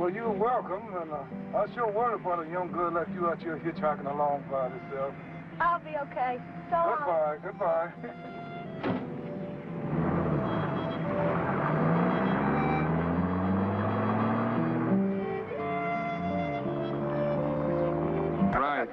Well, you're welcome, and I sure worry about a young girl like you out here hitchhiking along by herself. I'll be okay. So Goodbye, goodbye.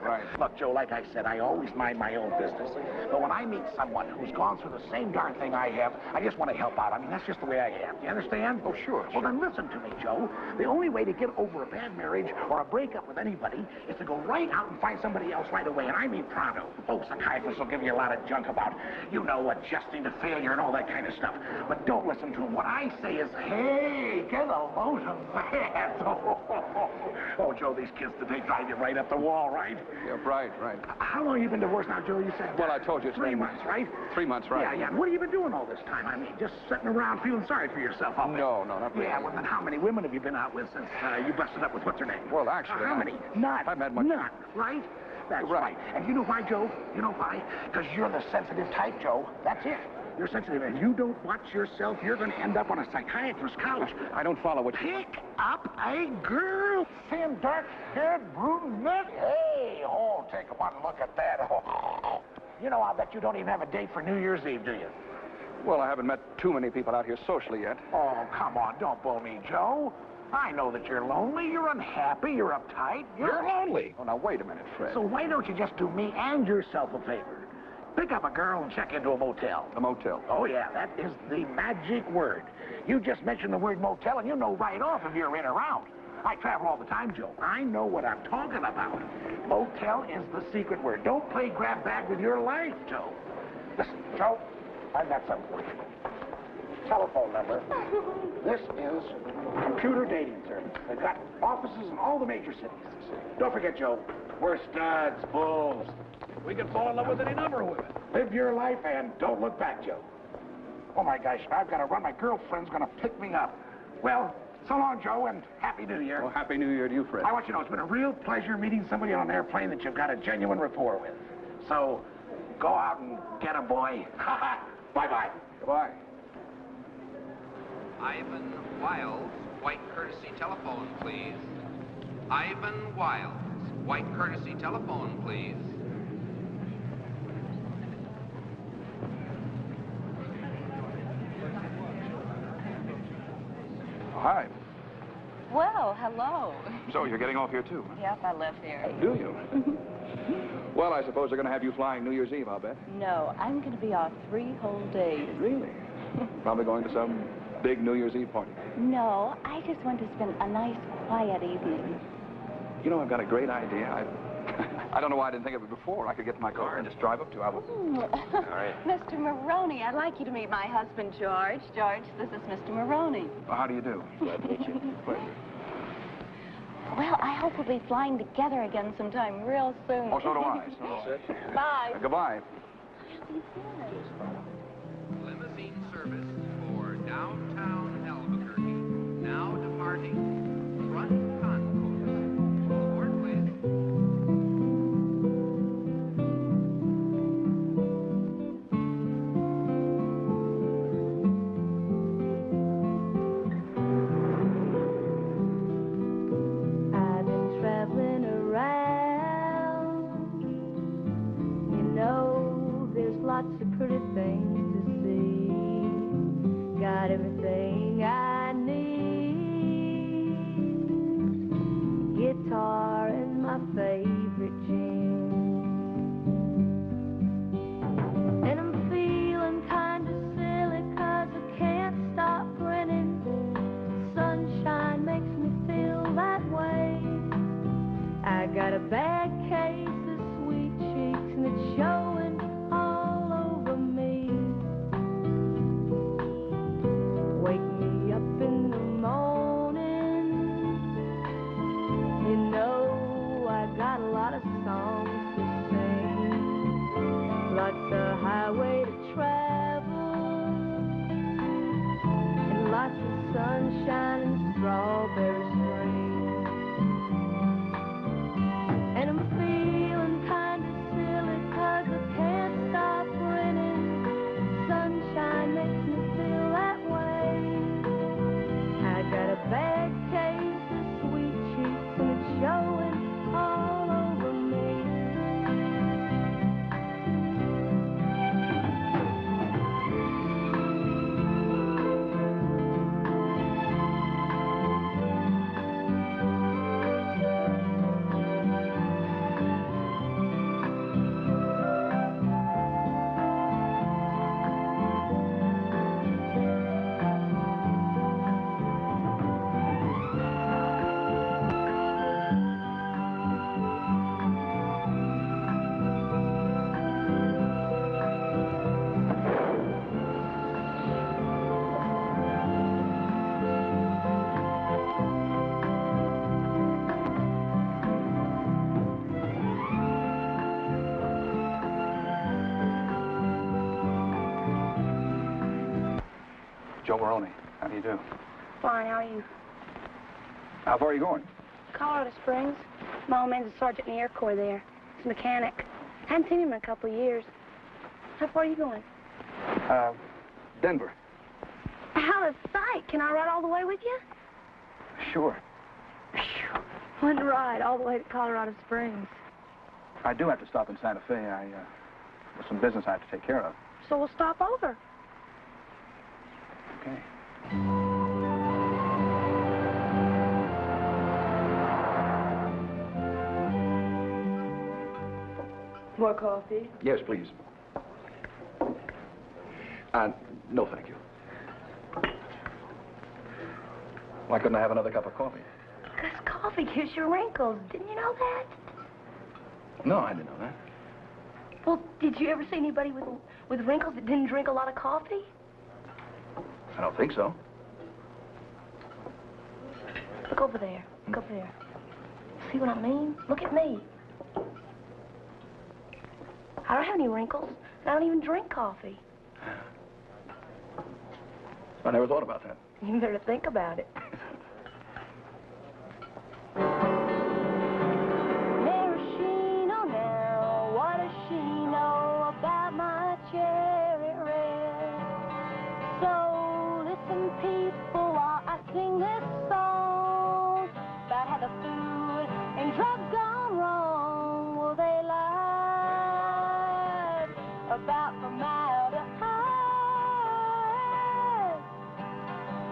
Right. Look, Joe, like I said, I always mind my own business. But when I meet someone who's gone through the same darn thing I have, I just want to help out. I mean, that's just the way I am. You understand? Oh, sure. Well, then listen to me, Joe. The only way to get over a bad marriage or a breakup with anybody is to go right out and find somebody else right away, and I mean pronto. Oh, psychiatrists will give you a lot of junk about, you know, adjusting to failure and all that kind of stuff. But don't listen to them. What I say is, hey, get a load of that. Oh, Joe, these kids today drive you right up the wall, right? Yeah, right. How long have you been divorced now, Joe, you said? Well, I told you it's 3 months, right? 3 months, right. Yeah. And what have you been doing all this time? I mean, just sitting around feeling sorry for yourself, all No, not really. Yeah, well, then how many women have you been out with since you busted up with what's her name? Well, actually... How many? None. I've met much... None, right? That's right. And you know why, Joe? You know why? Because you're the sensitive type, Joe. That's it. You're sensitive, and you don't watch yourself, you're going to end up on a psychiatrist's couch. I don't follow what... Pick up a girl. Thin, dark-haired brunette. Hey, oh, take one look at that. Oh. You know, I bet you don't even have a date for New Year's Eve, do you? Well, I haven't met too many people out here socially yet. Oh, come on, don't bull me, Joe. I know that you're lonely, you're unhappy, you're uptight. You're lonely. Oh, now, wait a minute, Fred. So why don't you just do me and yourself a favor? Pick up a girl and check into a motel. A motel? Oh, yeah, that is the magic word. You just mentioned the word motel, and you know right off if you're in or out. I travel all the time, Joe. I know what I'm talking about. Motel is the secret word. Don't play grab bag with your life, Joe. Listen, Joe, I've got something for you. Telephone number. This is computer dating service. They've got offices in all the major cities. Don't forget, Joe, we're studs, bulls. We can fall in love with any number of women. Live your life and don't look back, Joe. Oh, my gosh, I've got to run. My girlfriend's going to pick me up. Well, so long, Joe, and Happy New Year. Well, Happy New Year to you, Fred. I want you to know it's been a real pleasure meeting somebody on an airplane that you've got a genuine rapport with. So, go out and get a boy. Bye-bye. Goodbye. Ivan Wiles, white courtesy telephone, please. Ivan Wiles, white courtesy telephone, please. Hi. Well, hello. So, you're getting off here, too? Yep, I live here. Do you? Well, I suppose they're going to have you flying New Year's Eve, I'll bet. No, I'm going to be off 3 whole days. Really? Probably going to some big New Year's Eve party. No, I just want to spend a nice, quiet evening. You know, I've got a great idea. I don't know why I didn't think of it before. I could get in my car and just drive up to you. All right. Mr. Maroney, I'd like you to meet my husband, George. George, this is Mr. Maroney. Well, how do you do? Glad to meet you. Pleasure. Well, I hope we'll be flying together again sometime real soon. Oh, so do I. So do I. Bye. Goodbye. Limousine service for downtown Albuquerque. Now departing front concourse. Board, please. I've been traveling around. You know, there's lots of pretty things to see. Got everything I need. Guitar and my favorite jeans. And I'm feeling kind of silly 'cause I can't stop grinning. Sunshine makes me feel that way. I got a bad case of sweet cheeks and it's showing all over me. Wake me up in the morning. You know I got a Joe Maroney. How do you do? Fine, how are you? How far are you going? Colorado Springs. My old man's a sergeant in the Air Corps there. He's a mechanic. Hadn't seen him in a couple of years. How far are you going? Denver. Out of sight. Can I ride all the way with you? Sure. One ride all the way to Colorado Springs. I do have to stop in Santa Fe. There's some business I have to take care of. So we'll stop over. Okay. More coffee? Yes, please. No, thank you. Why couldn't I have another cup of coffee? Because coffee gives you wrinkles. Didn't you know that? No, I didn't know that. Well, did you ever see anybody with wrinkles that didn't drink a lot of coffee? I don't think so. Look over there. Look over there. See what I mean? Look at me. I don't have any wrinkles, and I don't even drink coffee. I never thought about that. You better think about it. Maraschino now, what does she know about my cherry red? So listen, people, while I sing this song about how the food and drugs gone wrong. Will they lie about formaldehyde?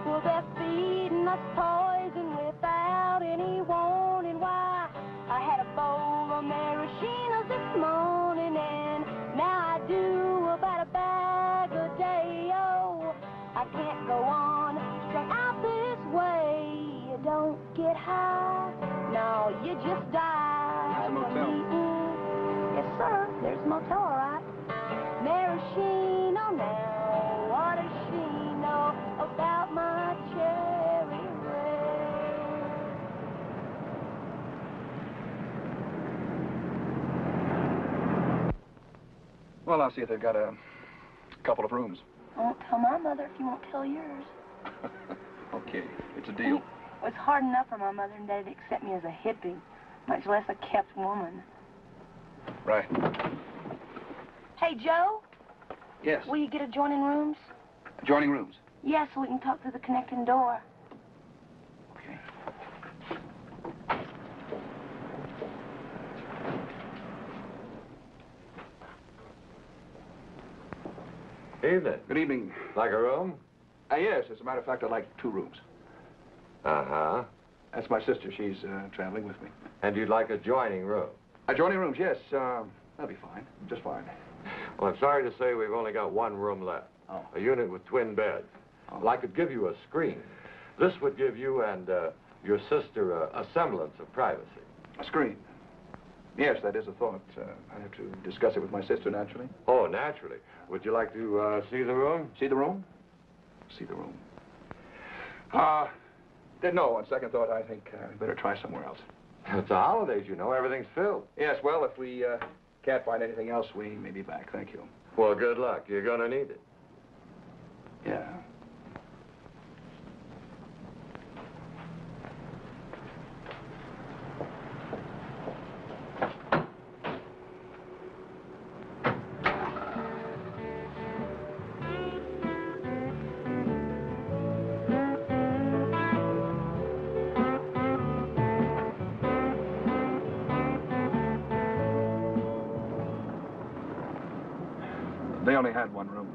Well, they're feeding us poison without any warning. Why? I had a bowl of maraschinos this morning, and now I do about a bag a day. Oh, I can't go on strung out this way. You don't get high, no, you just die. There's a motel. Yes, sir, there's a motel, all right. Maraschino now, what does she know about my cherry red? Well, I'll see if they've got a couple of rooms. I won't tell my mother if you won't tell yours. Okay, it's a deal. Well, it's hard enough for my mother and Daddy to accept me as a hippie, much less a kept woman. Right. Hey, Joe, Yes. will you get adjoining rooms? Adjoining rooms. Yes, so we can talk through the connecting door. Okay. Evening. Good evening. Like a room? Yes, as a matter of fact, I'd like 2 rooms. Uh-huh. That's my sister. She's traveling with me. And you'd like adjoining room? Adjoining rooms, yes. That'll be fine. Just fine. Well, I'm sorry to say we've only got 1 room left. Oh. A unit with twin beds. Oh. Well, I could give you a screen. This would give you and your sister a semblance of privacy. A screen. Yes, that is a thought. I have to discuss it with my sister, naturally. Oh, naturally. Would you like to see the room? See the room? See the room. No, on second thought, I think we better try somewhere else. It's the holidays, you know. Everything's filled. Yes, well, if we can't find anything else, we may be back. Thank you. Well, good luck. You're going to need it. Yeah. They only had 1 room.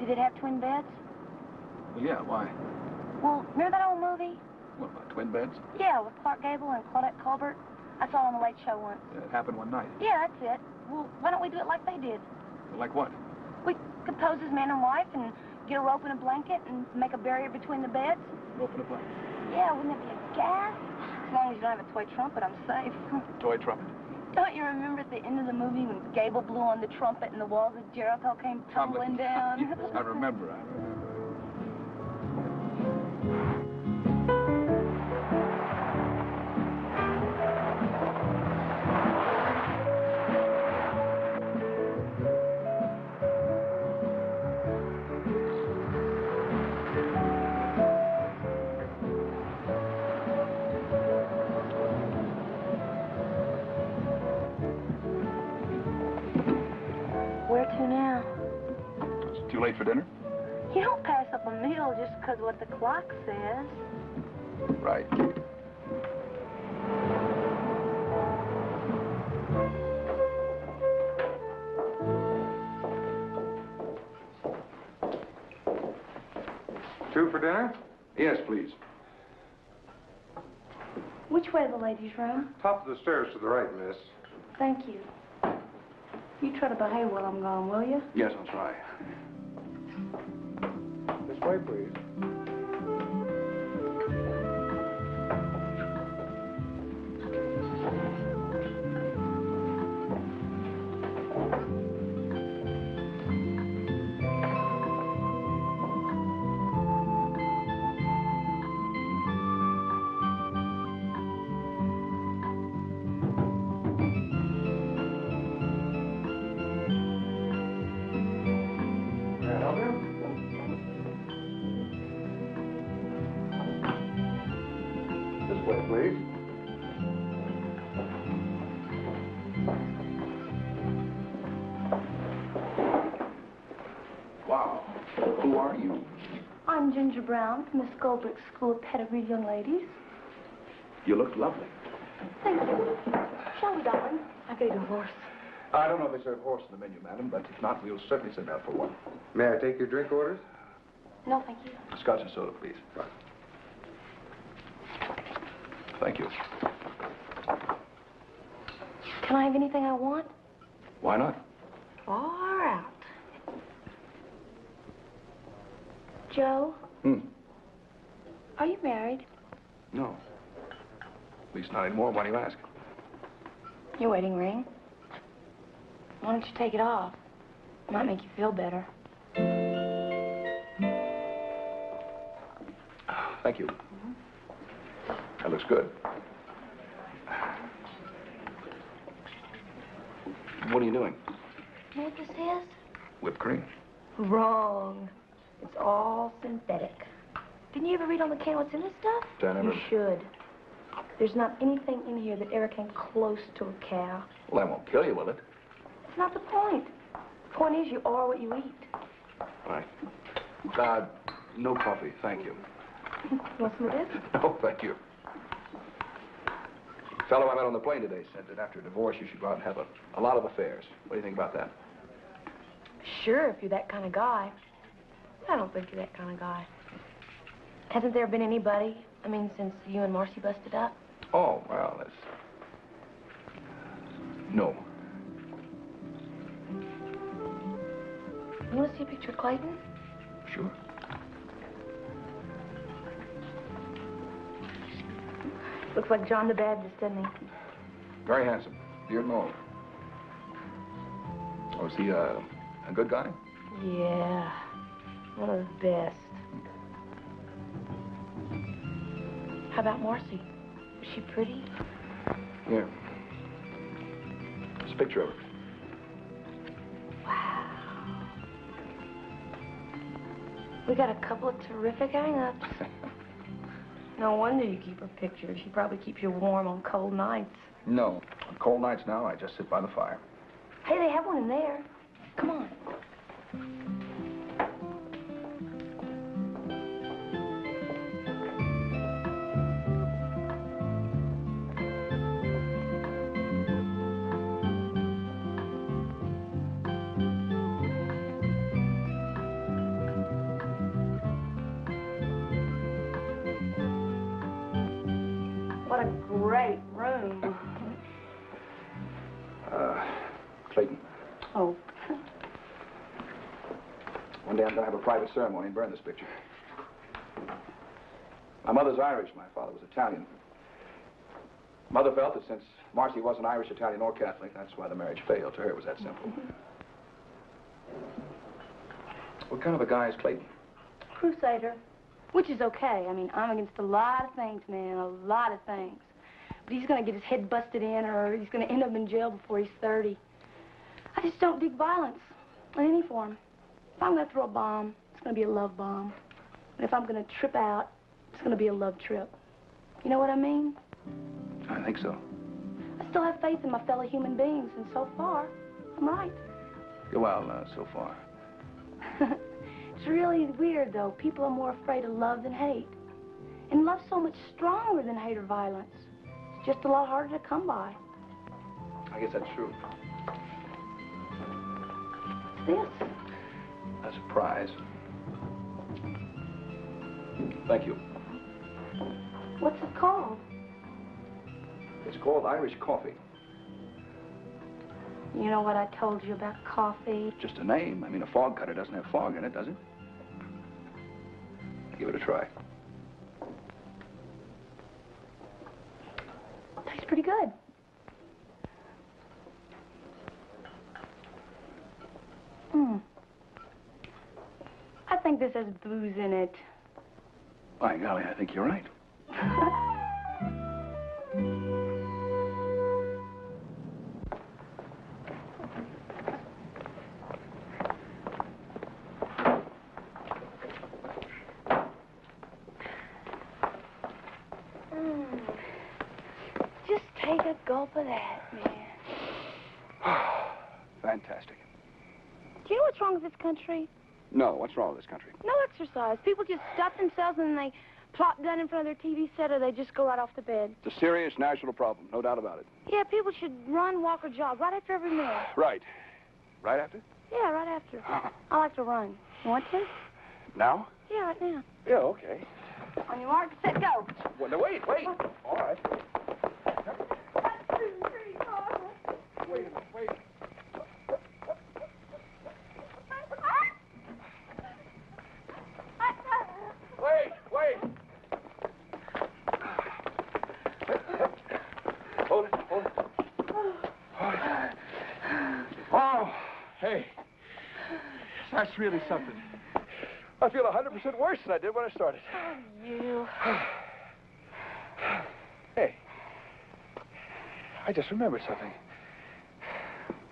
Did it have twin beds? Well, yeah, why? Well, remember that old movie? What about twin beds? Yeah, with Clark Gable and Claudette Colbert. I saw it on the Late Show once. It happened one night. Yeah, that's it. Well, why don't we do it like they did? Like what? We could pose as man and wife and get a rope and a blanket and make a barrier between the beds. Open a blanket. Yeah, wouldn't it be a gas? As long as you don't have a toy trumpet, I'm safe. Toy trumpet. Don't you remember at the end of the movie when Gable blew on the trumpet and the walls of Jericho came tumbling down? Yes, I remember. Where to now? It's too late for dinner? You don't pass up a meal just because of what the clock says. Right. Two for dinner? Yes, please. Which way to the ladies' room? Top of the stairs to the right, miss. Thank you. You try to behave while I'm gone, will you? Yes, I'll try. This way, please. Please. Wow. Who are you? I'm Ginger Brown from the Skullbrick School of Pedigree Young Ladies. You look lovely. Thank you. Shall we, darling? I gave you a horse. I don't know if they serve horse in the menu, madam, but if not, we'll certainly send out for one. May I take your drink orders? No, thank you. Scotch and soda, please. Right. Thank you. Can I have anything I want? Why not? Far out. Joe? Are you married? No. At least not anymore. Why do you ask? Your wedding ring. Why don't you take it off? It might make you feel better. Thank you. That looks good. What are you doing? You know what this is? Whipped cream. Wrong. It's all synthetic. Didn't you ever read on the can what's in this stuff? I never. You should. There's not anything in here that ever came close to a cow. Well, that won't kill you, will it? It's not the point. The point is you are what you eat. Right. No coffee, thank you. You want some of this? No, thank you. The fellow I met on the plane today said that after a divorce, you should go out and have a lot of affairs. What do you think about that? Sure, if you're that kind of guy. I don't think you're that kind of guy. Hasn't there been anybody, since you and Marcy busted up? Oh, well, that's... No. You want to see a picture of Clayton? Sure. Looks like John the Baptist, doesn't he? Very handsome. Beard and all. Oh, is he a good guy? Yeah. One of the best. How about Marcy? Was she pretty? Yeah. It's a picture of her. Wow. We got a couple of terrific hang-ups. No wonder you keep her pictures. She probably keeps you warm on cold nights. No. On cold nights now, I just sit by the fire. Hey, they have one in there. Come on. What a great room. Clayton. Oh. One day I'm going to have a private ceremony and burn this picture. My mother's Irish. My father was Italian. Mother felt that since Marcy wasn't Irish, Italian, or Catholic, that's why the marriage failed. To her, it was that simple. What kind of a guy is Clayton? Crusader. Which is okay. I'm against a lot of things, man, a lot of things. But he's going to get his head busted in, or he's going to end up in jail before he's 30. I just don't dig violence in any form. If I'm going to throw a bomb, it's going to be a love bomb. And if I'm going to trip out, it's going to be a love trip. You know what I mean? I think so. I still have faith in my fellow human beings, and so far, I'm right. Well, so far. It's really weird, though. People are more afraid of love than hate. And love's so much stronger than hate or violence. It's just a lot harder to come by. I guess that's true. What's this? A surprise. Thank you. What's it called? It's called Irish coffee. You know what I told you about coffee? Just a name. I mean, a fog cutter doesn't have fog in it, does it? Give it a try. Tastes pretty good. I think this has booze in it. By golly, I think you're right. Just take a gulp of that, man. Fantastic. Do you know what's wrong with this country? No, what's wrong with this country? No exercise. People just stuff themselves and then they plop down in front of their TV set or they just go right off to bed. It's a serious national problem, no doubt about it. Yeah, people should run, walk, or jog right after every meal. Right. Right after? Yeah, right after. I like to run. You want to? Now? Yeah, right now. Yeah, okay. On your mark, set, go. Well, no, wait. All right. 1, 2, 3, 4. Wait a minute, wait. Wait. Hold it. Oh, hey. That's really something. I feel 100% worse than I did when I started. Oh, you. Hey, I just remembered something.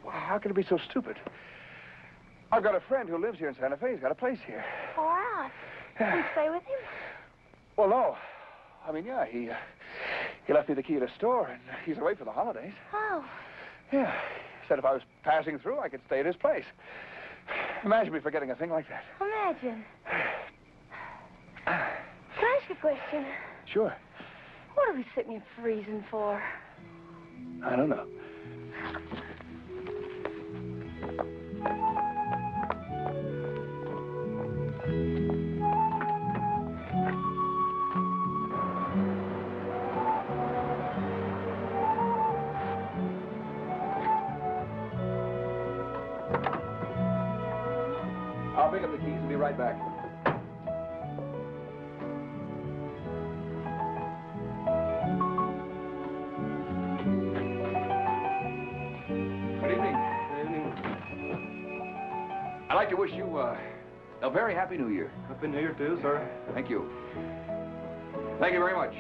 How can it be so stupid? I've got a friend who lives here in Santa Fe. He's got a place here. Far out. Can you stay with him? Well, no. I mean, yeah, he left me the key to the store, and he's away for the holidays. Oh. Yeah. He said if I was passing through, I could stay at his place. Imagine me forgetting a thing like that. Imagine. Can I ask you a question? Sure. What are we sitting here freezing for? I don't know. I'll pick up the keys and be right back. Good evening. Good evening. I'd like to wish you a very happy New Year. Happy New Year, too, sir. Thank you. Thank you very much.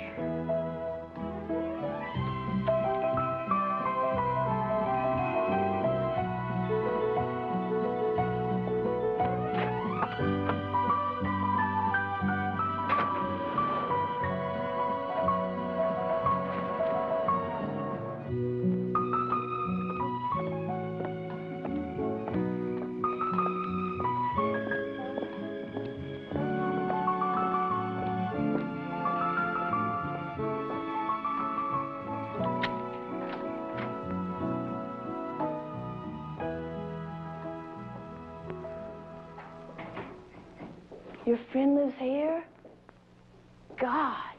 Your friend lives here? God.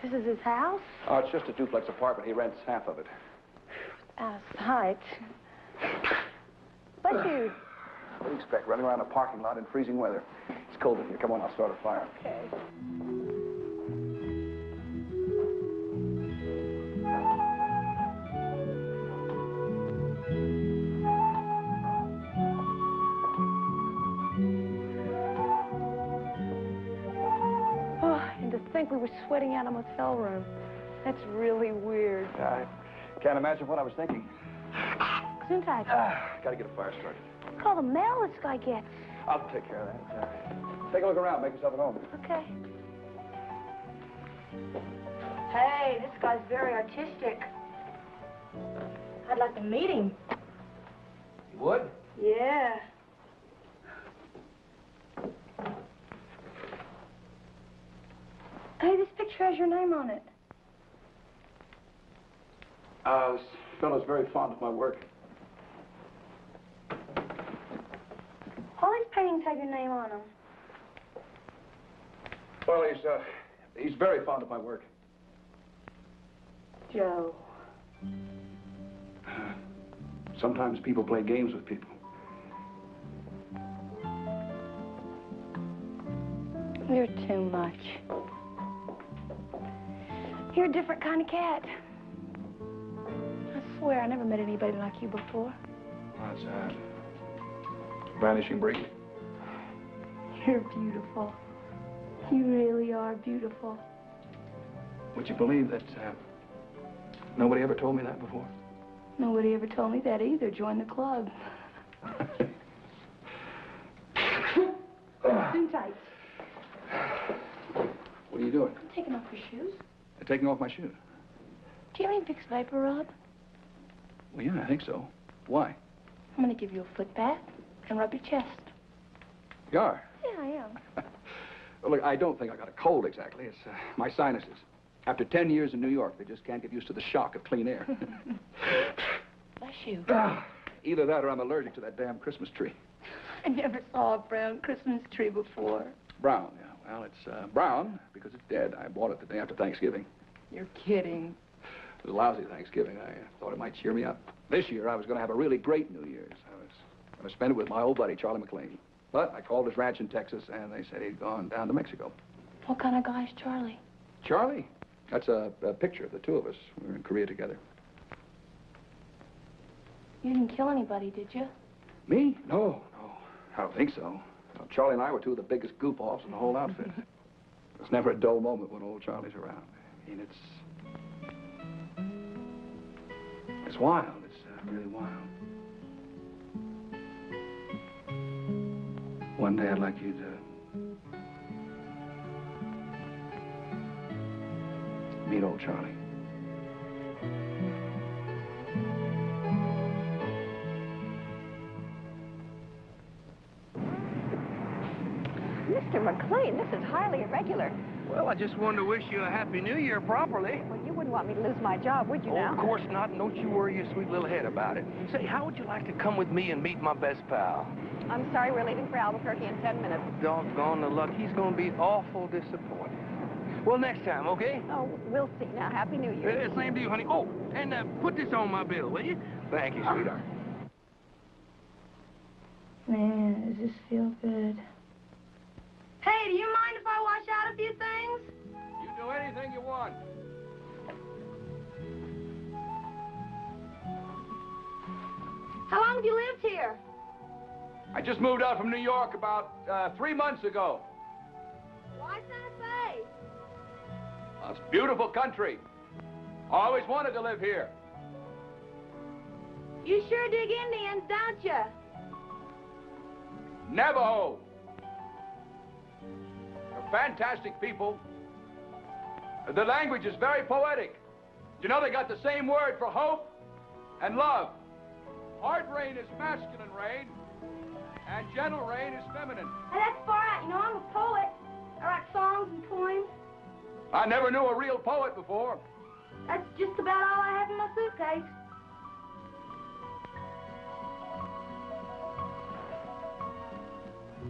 This is his house? Oh, it's just a duplex apartment. He rents half of it. Out of sight. Bless you. What do you expect, running around a parking lot in freezing weather? It's cold in here. Come on, I'll start a fire. Okay. I think we were sweating out a motel room. That's really weird. I can't imagine what I was thinking. Gesundheit. Gotta get a fire started. Call the mail this guy gets. I'll take care of that. Take a look around. Make yourself at home. Okay. Hey, this guy's very artistic. I'd like to meet him. You would? Yeah. Hey, this picture has your name on it. This fellow's very fond of my work. All these paintings have your name on them. Well, he's very fond of my work. Joe. Sometimes people play games with people. You're too much. You're a different kind of cat. I swear I never met anybody like you before. That's vanishing breed. You're beautiful. You really are beautiful. Would you believe that nobody ever told me that before? Nobody ever told me that either. Join the club. Too tight. What are you doing? I'm taking off your shoes. You're taking off my shoes. Do you have any Vicks Vapor Rub? Well, yeah, I think so. Why? I'm going to give you a foot bath and rub your chest. You are? Yeah, I am. Well, look, I don't think I got a cold exactly. It's my sinuses. After 10 years in New York, they just can't get used to the shock of clean air. Bless you. Either that or I'm allergic to that damn Christmas tree. I never saw a brown Christmas tree before. Brown, yeah. Well, it's brown because it's dead. I bought it the day after Thanksgiving. You're kidding. It was a lousy Thanksgiving. I thought it might cheer me up. This year, I was going to have a really great New Year's. I was going to spend it with my old buddy, Charlie McLean. But I called his ranch in Texas, and they said he'd gone down to Mexico. What kind of guy's Charlie? Charlie? That's a picture of the two of us. We were in Korea together. You didn't kill anybody, did you? Me? No. I don't think so. Well, Charlie and I were two of the biggest goof-offs in the whole outfit. There's never a dull moment when old Charlie's around. I mean, it's wild. It's really wild. One day I'd like you to meet old Charlie. Mr. McLean, this is highly irregular. Well, I just wanted to wish you a Happy New Year properly. Well, you wouldn't want me to lose my job, would you now? Of course not, and don't you worry your sweet little head about it. Say, how would you like to come with me and meet my best pal? I'm sorry, we're leaving for Albuquerque in 10 minutes. Doggone the luck, he's going to be awful disappointed. Well, next time, okay? Oh, we'll see now. Happy New Year. Same to you, honey. Oh, and put this on my bill, will you? Thank you, sweetheart. Man, does this feel good? Hey, do you mind if I wash out a few things? You do anything you want. How long have you lived here? I just moved out from New York about 3 months ago. Why Santa Fe? Well, it's a beautiful country. I always wanted to live here. You sure dig Indians, don't you? Navajo. They're fantastic people. The language is very poetic. You know, they got the same word for hope and love. Hard rain is masculine rain, and gentle rain is feminine. Hey, that's far out. You know, I'm a poet. I write songs and poems. I never knew a real poet before. That's just about all I have in my suitcase.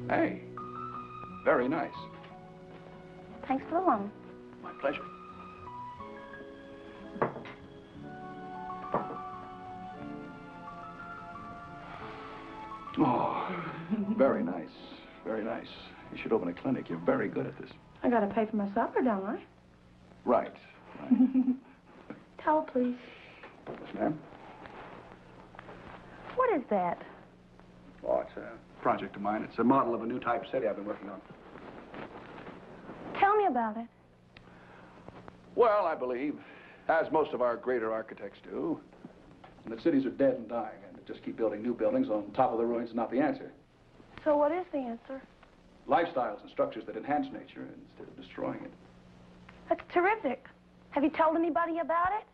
Hey, very nice. Thanks for the loan. My pleasure. Oh, very nice. Very nice. You should open a clinic. You're very good at this. I gotta pay for my supper, don't I? Right. Towel, please. Yes, ma'am. What is that? Oh, it's a project of mine. It's a model of a new type city I've been working on. Tell me about it. Well, I believe, as most of our greater architects do, that cities are dead and dying, and to just keep building new buildings on top of the ruins is not the answer. So what is the answer? Lifestyles and structures that enhance nature instead of destroying it. That's terrific. Have you told anybody about it?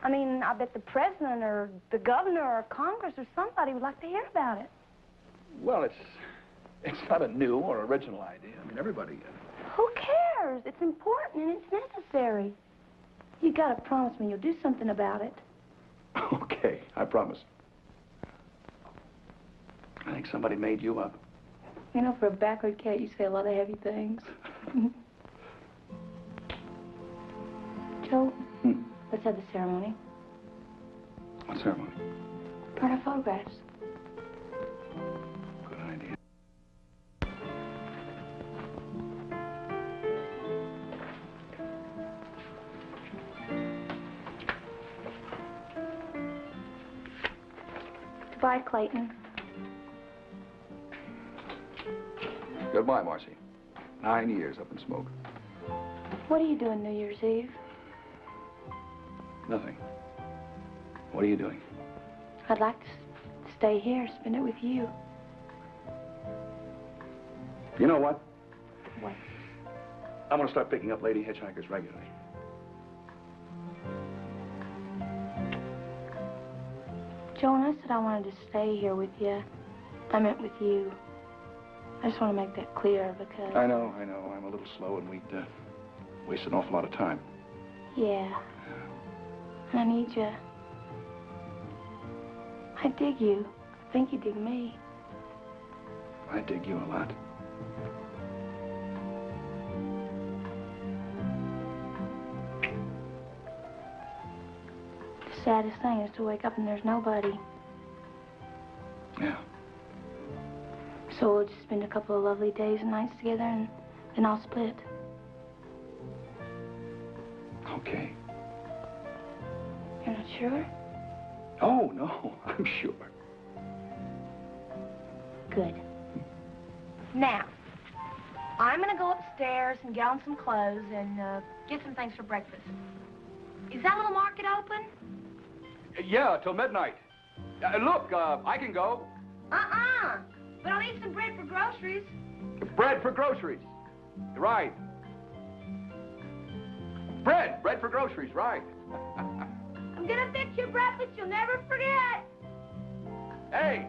I mean, I bet the president or the governor or Congress or somebody would like to hear about it. Well, it's not a new or original idea. I mean, everybody... Who cares? It's important and it's necessary. You gotta promise me you'll do something about it. Okay, I promise. I think somebody made you up. You know, for a backward cat, you say a lot of heavy things. Joe, let's have the ceremony. What ceremony? Burn our photographs. Good idea. Goodbye, Clayton. Goodbye, Marcy. 9 years up in smoke. What are you doing New Year's Eve? Nothing. What are you doing? I'd like to stay here, spend it with you. You know what? What? I'm going to start picking up lady hitchhikers regularly. Joe, when I said I wanted to stay here with you, I meant with you. I just want to make that clear because... I know. I'm a little slow and we'd waste an awful lot of time. Yeah. I need you. I dig you. I think you dig me. I dig you a lot. The saddest thing is to wake up and there's nobody. Yeah. So we'll just spend a couple of lovely days and nights together and then I'll split. Okay. You're not sure? Oh, no, I'm sure. Good. Now, I'm gonna go upstairs and get on some clothes and get some things for breakfast. Is that little market open? Yeah, till midnight. Look, I can go. But I'll need some bread for groceries. Bread for groceries. Right. Bread for groceries, right. I'm gonna fix your breakfast you'll never forget. Hey!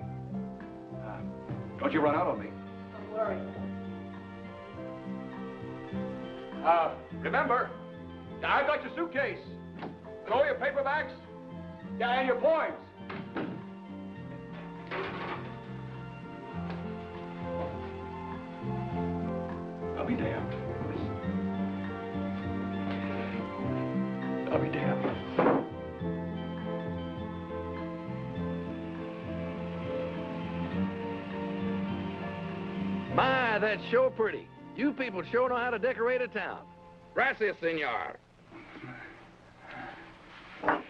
Don't you run out on me. Don't worry. Remember, I've got your suitcase. With all your paperbacks. Yeah, and your poems. I'll be damned. I'll be damned. My, that's sure pretty. You people sure know how to decorate a town. Gracias, senor. I'm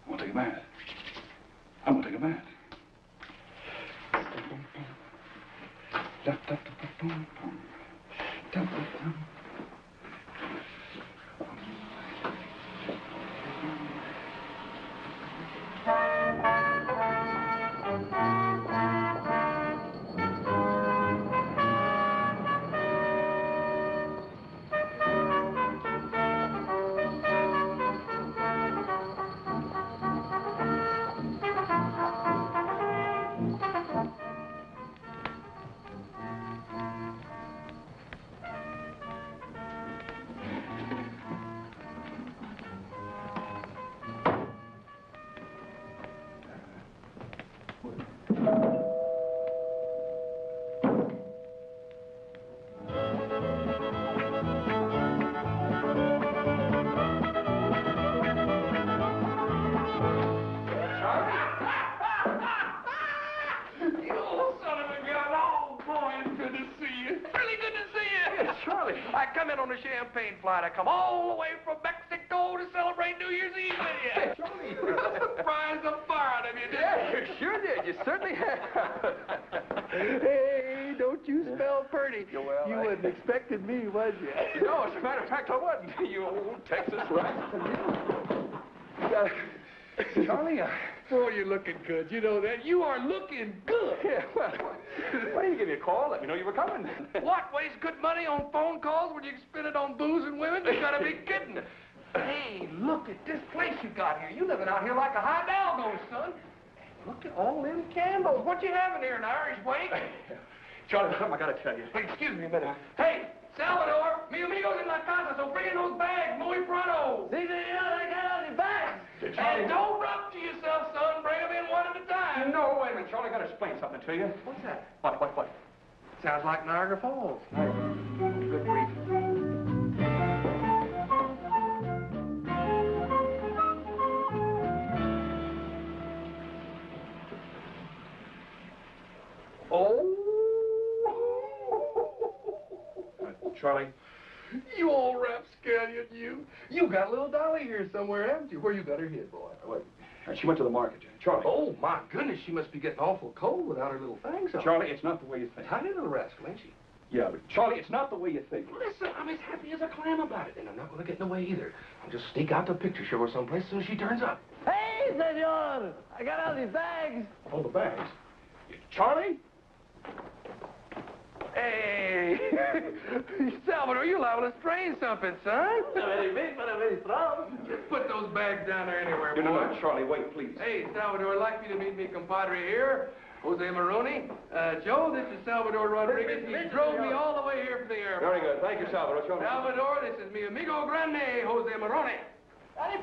gonna take a bath. I'm gonna take a bath. Champagne flight. I come all the way from Mexico to celebrate New Year's Eve with you. Surprise, I'm fired of you, didn't you? You sure did. You certainly have. Hey, don't you smell pretty? Well, you wasn't expecting me, was you? No, as a matter of fact, I wasn't. You old Texas rat. Charlie, oh, you're looking good. You know that. You are looking good. Yeah, well, why didn't you give me a call? Let me know you were coming. What? Waste good money on phone calls when you can spend it on booze and women? You gotta be kidding. Hey, look at this place you got here. You living out here like a hidalgo, son. Look at all them candles. What you having here, an Irish wake? Charlie, something I gotta tell you. Hey, excuse me a minute. Hey, Salvador, mi amigos en la casa, so bring in those bags, muy pronto. Sí, señor, I got all the bags. And don't rough to yourself, son. Bring them in one at a time. No, wait a minute, Charlie, I gotta explain something to you. What's that? What? Sounds like Niagara Falls. Good grief. Oh! Charlie? You old rapscallion, you. You got little Dolly here somewhere, haven't you? Where you got her hid, boy? Wait. She went to the market, Charlie. Oh, my goodness, she must be getting awful cold without her little fangs on. Charlie, it's not the way you think. Tiny little rascal, ain't she? Yeah, but Charlie, it's not the way you think. Listen, I'm as happy as a clam about it, and I'm not going to get in the way either. I'll just sneak out to a picture show or someplace as soon as she turns up. Hey, senor, I got all these bags. Oh, the bags. Charlie? Hey, Salvador, you liable to strain something, son. Not very big, but I'm very strong. Just put those bags down there anywhere, boy. No, Charlie, wait, please. Hey, Salvador, I'd like you to meet me compadre here, Jose Maroney. Joe, this is Salvador Rodriguez. He drove me all the way here from the airport. Very good. Thank you, Salvador. Salvador, this is mi amigo grande, Jose Maroney.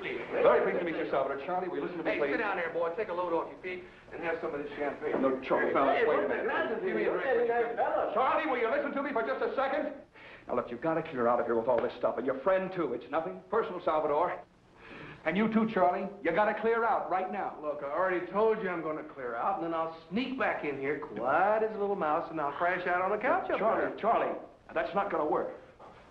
Please. Very pleased to meet you, Salvador. Charlie, will you listen to me, Hey, please? sit down there, boy. Take a load off your feet and have some of this champagne. No, Charlie, fellas, wait a minute. Give me a drink. Charlie, will you listen to me for just a second? Now, look, you've got to clear out of here with all this stuff. And your friend, too. It's nothing personal, Salvador. And you, too, Charlie. You got to clear out right now. Look, I already told you I'm going to clear out, and then I'll sneak back in here, quiet as a little mouse, and I'll crash out on the couch up there. Charlie, that's not going to work.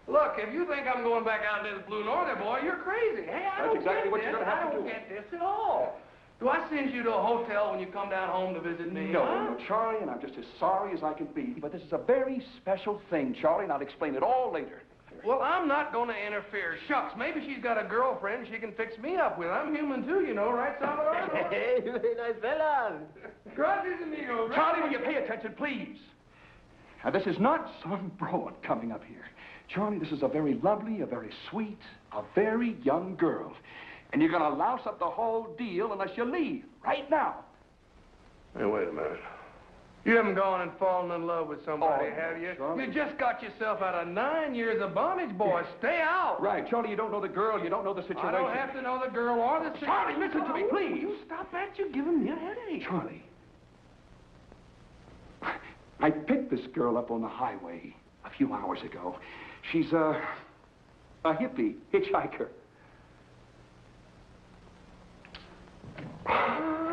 Look, if you think I'm going back out into this blue northern, boy, you're crazy. Hey, I don't exactly get what this. you're gonna have to do. I don't get this at all. Do I send you to a hotel when you come down home to visit me? No, Charlie, and I'm just as sorry as I can be. But this is a very special thing, Charlie, and I'll explain it all later. Well, I'm not going to interfere. Shucks, maybe she's got a girlfriend she can fix me up with. I'm human, too, you know, right, Salvador? Hey, very nice fella. Gracias, amigo. Charlie, will you pay attention, please? Now, this is not some broad coming up here. Charlie, this is a very lovely, a very sweet, a very young girl. And you're going to louse up the whole deal unless you leave right now. Hey, wait a minute. You haven't gone and fallen in love with somebody, have you? Charlie. You just got yourself out of 9 years of bondage, boy. Stay out. Right, Charlie, you don't know the girl, you don't know the situation. I don't have to know the girl or the situation. Charlie, listen to me, please. You stop that. You're giving me a headache. Charlie, I picked this girl up on the highway a few hours ago. She's a hippie, hitchhiker.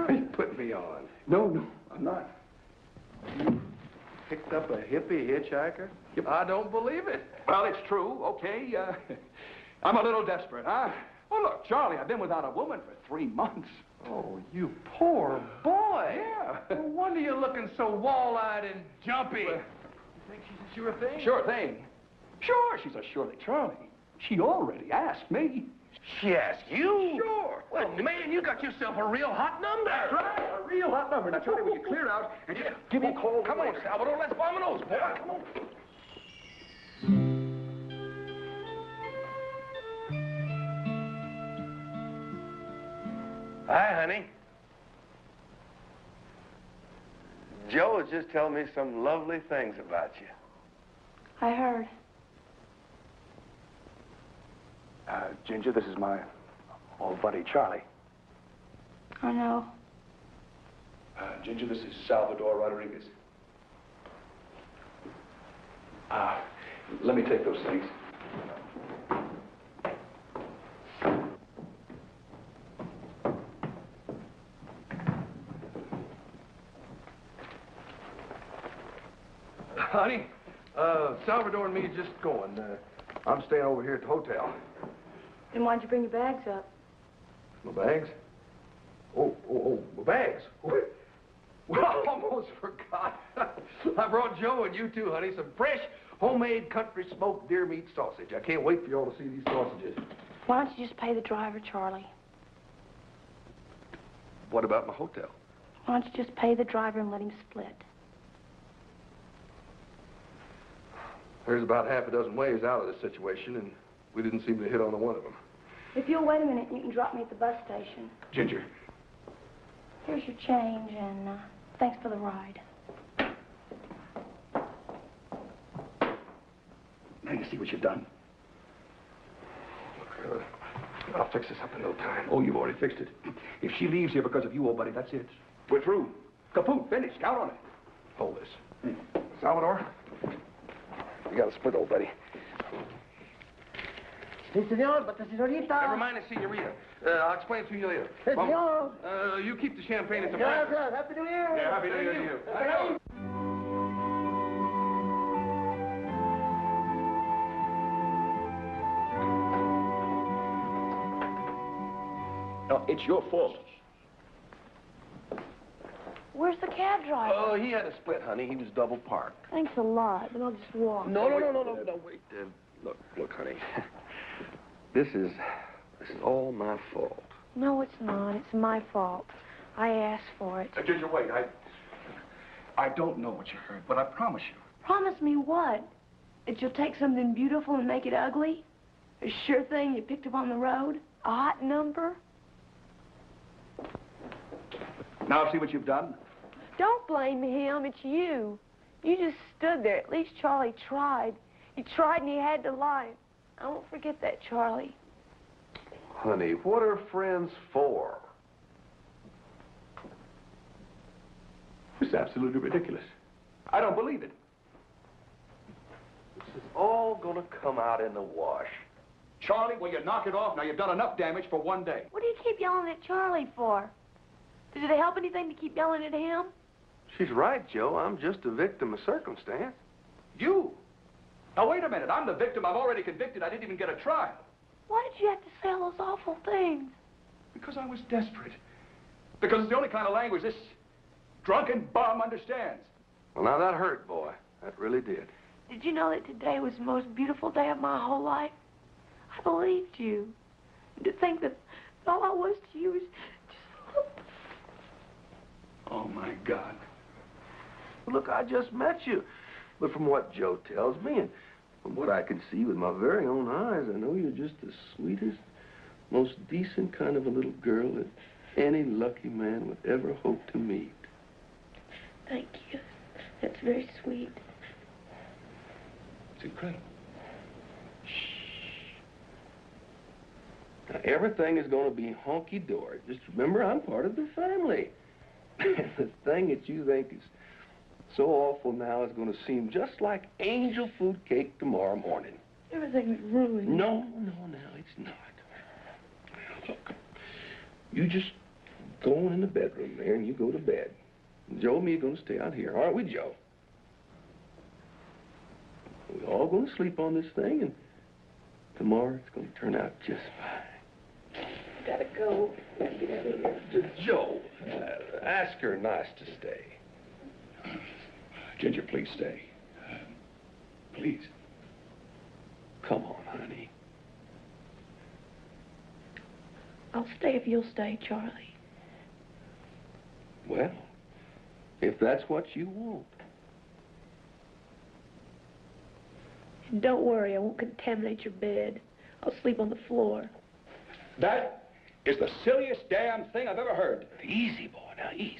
You put me on. No, I'm not. Picked up a hippie hitchhiker? Yep. I don't believe it. Well, it's true, okay. I'm a little desperate, huh? Well, look, Charlie, I've been without a woman for 3 months. Oh, you poor boy. Yeah. No wonder you're looking so wall-eyed and jumpy. Well, you think she's a sure thing? Sure thing. Sure, she's a surely Charlie. She already asked me. She asked you? Sure. Well, man, you got yourself a real hot number. That's right, a real hot number. Now, Charlie, will you clear out and just give me a call? Come on, Salvador, let's bomb those, boy. Come on. Hi, honey. Joe was just telling me some lovely things about you. I heard. Ginger, this is my old buddy, Charlie. I know. Ginger, this is Salvador Rodriguez. Let me take those things. Honey, Salvador and me are just going. I'm staying over here at the hotel. Then why'd you bring your bags up? My bags? Oh, my bags. Well, I almost forgot. I brought Joe and you too, honey, some fresh, homemade country smoked deer meat sausage. I can't wait for you all to see these sausages. Why don't you just pay the driver, Charlie? What about my hotel? Why don't you just pay the driver and let him split? There's about half a dozen ways out of this situation, and we didn't seem to hit on one of them. If you'll wait a minute, you can drop me at the bus station. Ginger. Here's your change, and thanks for the ride. Now you see what you've done. Look, I'll fix this up in no time. Oh, you've already fixed it. If she leaves here because of you, old buddy, that's it. We're through. Kaput, finished. Count on it. Hold this. Salvador, you got a split, old buddy. Si, senor, but the senorita... Never mind the senorita. I'll explain to you later. Hey, senor. You keep the champagne at the Yes, back. sir. Happy New Year. Yeah, Happy New Year to you. I know. No, it's your fault. Where's the cab driver? Oh, he had a split, honey. He was double parked. Thanks a lot, but I'll just walk. No, wait. Look, honey. This is all my fault. No, it's not. It's my fault. I asked for it. Ginger, wait. I don't know what you heard, but I promise you. Promise me what? That you'll take something beautiful and make it ugly? A sure thing you picked up on the road? A hot number? Now see what you've done? Don't blame him. It's you. You just stood there. At least Charlie tried. He tried and he had to lie. I won't forget that, Charlie. Honey, what are friends for? It's absolutely ridiculous. I don't believe it. This is all gonna come out in the wash. Charlie, will you knock it off? Now, you've done enough damage for one day. What do you keep yelling at Charlie for? Did it help anything to keep yelling at him? She's right, Joe. I'm just a victim of circumstance. You? Now, wait a minute. I'm the victim. I'm already convicted. I didn't even get a trial. Why did you have to say all those awful things? Because I was desperate. Because it's the only kind of language this drunken bum understands. Well, now that hurt, boy. That really did. Did you know that today was the most beautiful day of my whole life? I believed you. And to think that all I was to you was just... Oh, my God. Look, I just met you. But from what Joe tells me and from what I can see with my very own eyes, I know you're just the sweetest, most decent kind of a little girl that any lucky man would ever hope to meet. Thank you. That's very sweet. It's incredible. Now, everything is going to be honky-dory. Just remember, I'm part of the family. And the thing that you think is so awful now is going to seem just like angel food cake tomorrow morning. Everything's ruined. No, it's not. Look, you just go on in the bedroom there and you go to bed. Joe and me are going to stay out here, aren't we, Joe? We're all going to sleep on this thing, and tomorrow it's going to turn out just fine. Gotta go. Get out of here. Joe, ask her nice to stay. Ginger, please stay. Please. Come on, honey. I'll stay if you'll stay, Charlie. Well, if that's what you want. And don't worry, I won't contaminate your bed. I'll sleep on the floor. That is the silliest damn thing I've ever heard. Easy, boy, now, easy.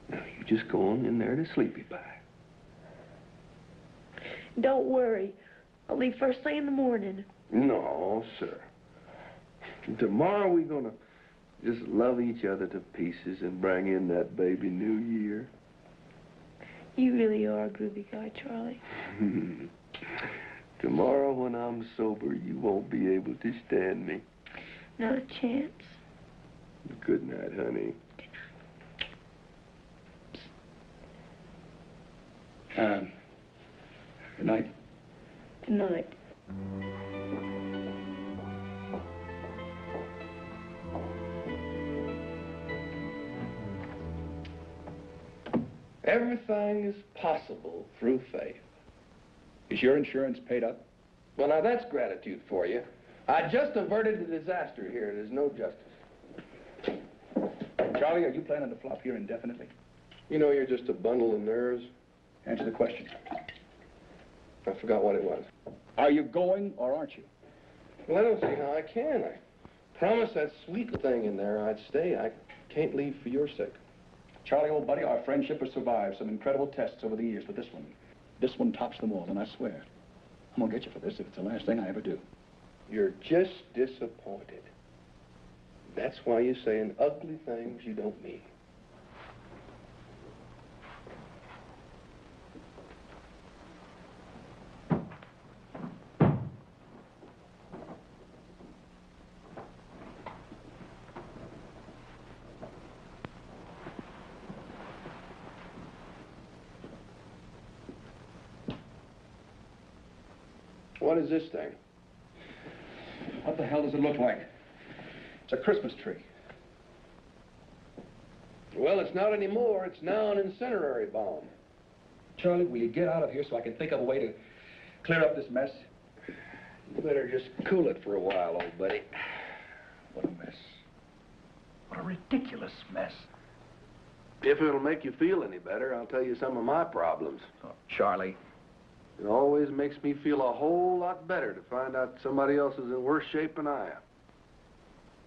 Now, you just go on in there to sleepy by. Don't worry. I'll leave first thing in the morning. No, sir. Tomorrow we're going to just love each other to pieces and bring in that baby New Year. You really are a groovy guy, Charlie. Tomorrow when I'm sober, you won't be able to stand me. Not a chance. Good night, honey. Good night. Good night. Everything is possible through faith. Is your insurance paid up? Well, now that's gratitude for you. I just averted the disaster here. There's no justice. Charlie, are you planning to flop here indefinitely? You know you're just a bundle of nerves. Answer the question. I forgot what it was. Are you going or aren't you? Well, I don't see how I can. I promised that sweet thing in there I'd stay. I can't leave for your sake. Charlie, old buddy, our friendship has survived some incredible tests over the years, but this one tops them all, and I swear, I'm gonna get you for this if it's the last thing I ever do. You're just disappointed. That's why you're saying ugly things you don't mean. What is this thing? What the hell does it look like? It's a Christmas tree. Well, it's not anymore. It's now an incendiary bomb. Charlie, will you get out of here so I can think of a way to clear up this mess? You better just cool it for a while, old buddy. What a mess. What a ridiculous mess. If it'll make you feel any better, I'll tell you some of my problems. Oh, Charlie. It always makes me feel a whole lot better to find out somebody else is in worse shape than I am.